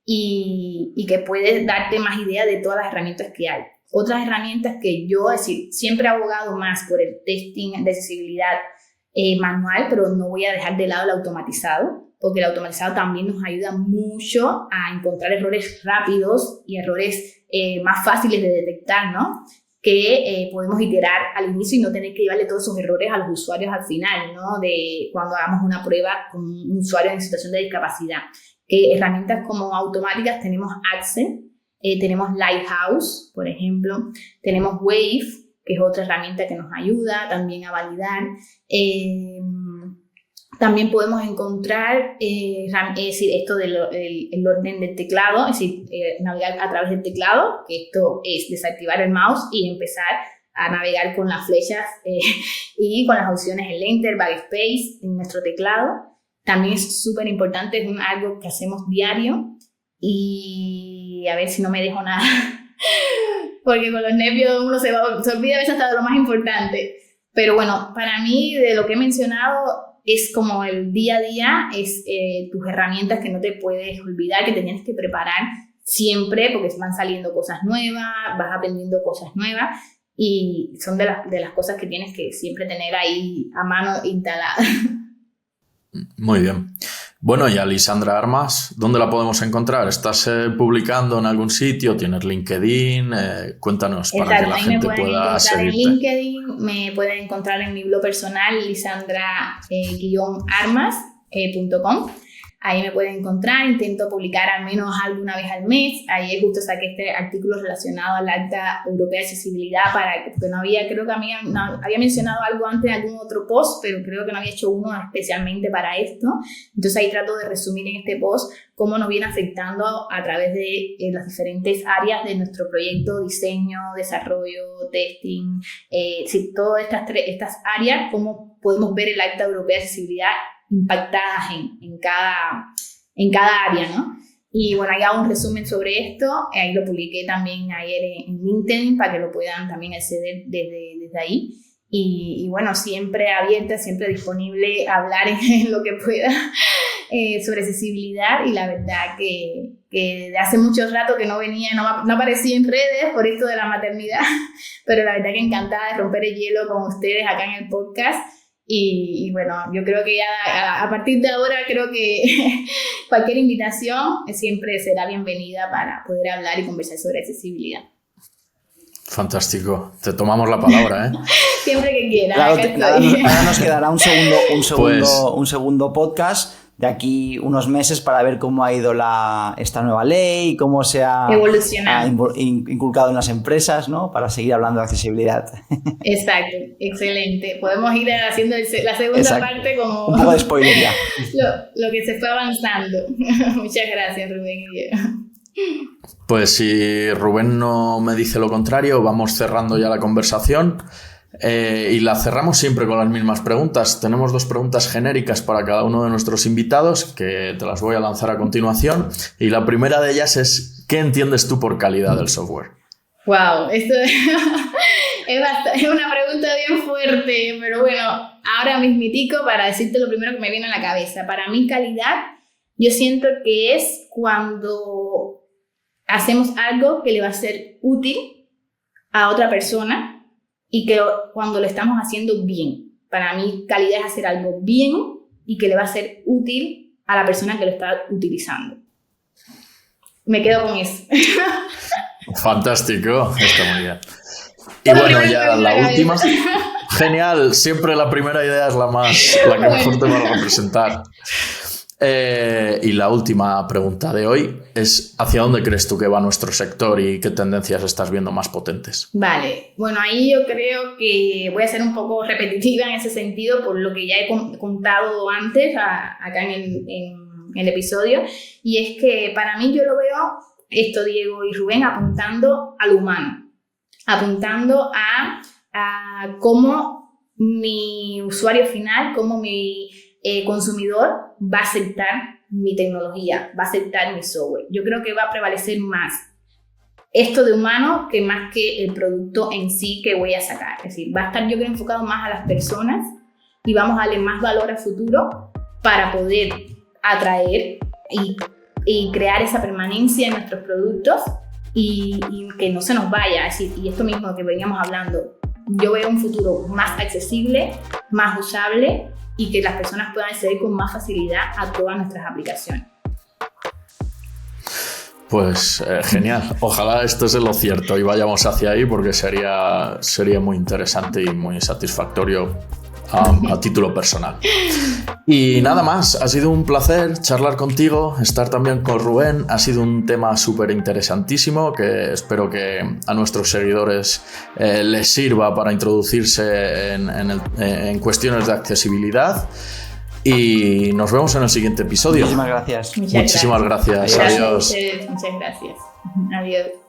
y que puede darte más idea de todas las herramientas que hay. Otras herramientas que yo, es decir, siempre he abogado más por el testing de accesibilidad manual, pero no voy a dejar de lado el automatizado, porque el automatizado también nos ayuda mucho a encontrar errores rápidos y errores más fáciles de detectar, ¿no? Que podemos iterar al inicio y no tener que llevarle todos esos errores a los usuarios al final, ¿no? De cuando hagamos una prueba con un usuario en situación de discapacidad. Que herramientas como automáticas tenemos Accent, tenemos Lighthouse, por ejemplo, tenemos Wave, que es otra herramienta que nos ayuda también a validar. También podemos encontrar, es decir, esto del el orden del teclado, es decir, navegar a través del teclado, que esto es desactivar el mouse y empezar a navegar con las flechas y con las opciones el Enter, Backspace en nuestro teclado. También es súper importante, es algo que hacemos diario y a ver si no me dejo nada, porque con los nervios uno se olvida a veces hasta de lo más importante. Pero bueno, para mí, de lo que he mencionado, es como el día a día, es tus herramientas que no te puedes olvidar, que te tienes que preparar siempre, porque van saliendo cosas nuevas, vas aprendiendo cosas nuevas, y son de las cosas que tienes que siempre tener ahí a mano instalada. Muy bien. Bueno, y a Lisandra Armas, ¿dónde la podemos encontrar? ¿Estás publicando en algún sitio? ¿Tienes LinkedIn? Cuéntanos. Exacto, para que la gente pueda seguirte. En LinkedIn, me pueden encontrar en mi blog personal, lisandra-armas.com. Ahí me pueden encontrar, intento publicar al menos alguna vez al mes. Ayer justo saqué este artículo relacionado al Acta Europea de Accesibilidad, porque no había, creo que había mencionado algo antes en algún otro post, pero creo que no había hecho uno especialmente para esto. Entonces ahí trato de resumir en este post cómo nos viene afectando a través de las diferentes áreas de nuestro proyecto: diseño, desarrollo, testing, todas estas áreas, cómo podemos ver el Acta Europea de Accesibilidad impactadas en cada área, ¿no? Y bueno, ahí hago un resumen sobre esto, ahí lo publiqué también ayer en LinkedIn para que lo puedan también acceder desde ahí. Y bueno, siempre abierta, siempre disponible a hablar en lo que pueda sobre accesibilidad, y la verdad que de hace mucho rato que no aparecía en redes por esto de la maternidad, pero la verdad que encantada de romper el hielo con ustedes acá en el podcast. Y bueno, yo creo que ya a partir de ahora creo que cualquier invitación siempre será bienvenida para poder hablar y conversar sobre accesibilidad. Fantástico, te tomamos la palabra, ¿eh? Siempre que quieras. Claro, ahora nos quedará un segundo podcast de aquí unos meses para ver cómo ha ido esta nueva ley, cómo se ha inculcado en las empresas, ¿no? Para seguir hablando de accesibilidad. Exacto, excelente. Podemos ir haciendo la segunda parte como... Un poco de spoiler ya. Lo que se fue avanzando. Muchas gracias, Rubén y Diego. Pues si Rubén no me dice lo contrario, vamos cerrando ya la conversación. Y la cerramos siempre con las mismas preguntas. Tenemos 2 preguntas genéricas para cada uno de nuestros invitados, que te las voy a lanzar a continuación. Y la primera de ellas es: ¿qué entiendes tú por calidad del software? Wow, esto es una pregunta bien fuerte, pero bueno, ahora mismitico para decirte lo primero que me viene a la cabeza. Para mí calidad, yo siento que es cuando hacemos algo que le va a ser útil a otra persona y que cuando lo estamos haciendo bien. Para mí calidad es hacer algo bien y que le va a ser útil a la persona que lo está utilizando. Me quedo con eso. Fantástico, está muy bien. Y bueno, ya la última. Genial, siempre la primera idea es la que mejor te va a representar. Y la última pregunta de hoy es: ¿hacia dónde crees tú que va nuestro sector y qué tendencias estás viendo más potentes? Vale, bueno, ahí yo creo que voy a ser un poco repetitiva en ese sentido por lo que ya he contado antes acá en el episodio, y es que para mí yo lo veo, esto Diego y Rubén, apuntando al humano, apuntando a cómo mi usuario final, cómo mi consumidor va a aceptar mi tecnología, va a aceptar mi software. Yo creo que va a prevalecer más esto de humano que más que el producto en sí que voy a sacar. Es decir, va a estar yo creo enfocado más a las personas y vamos a darle más valor al futuro para poder atraer y crear esa permanencia en nuestros productos y que no se nos vaya. Es decir, y esto mismo que veníamos hablando, yo veo un futuro más accesible, más usable y que las personas puedan acceder con más facilidad a todas nuestras aplicaciones. Pues genial, ojalá esto sea lo cierto y vayamos hacia ahí, porque sería muy interesante y muy satisfactorio a título personal. Y nada más, ha sido un placer charlar contigo, estar también con Rubén. Ha sido un tema súper interesantísimo que espero que a nuestros seguidores les sirva para introducirse en cuestiones de accesibilidad. Y nos vemos en el siguiente episodio. Muchísimas gracias. Muchísimas gracias. Adiós. Adiós. Muchas gracias. Adiós.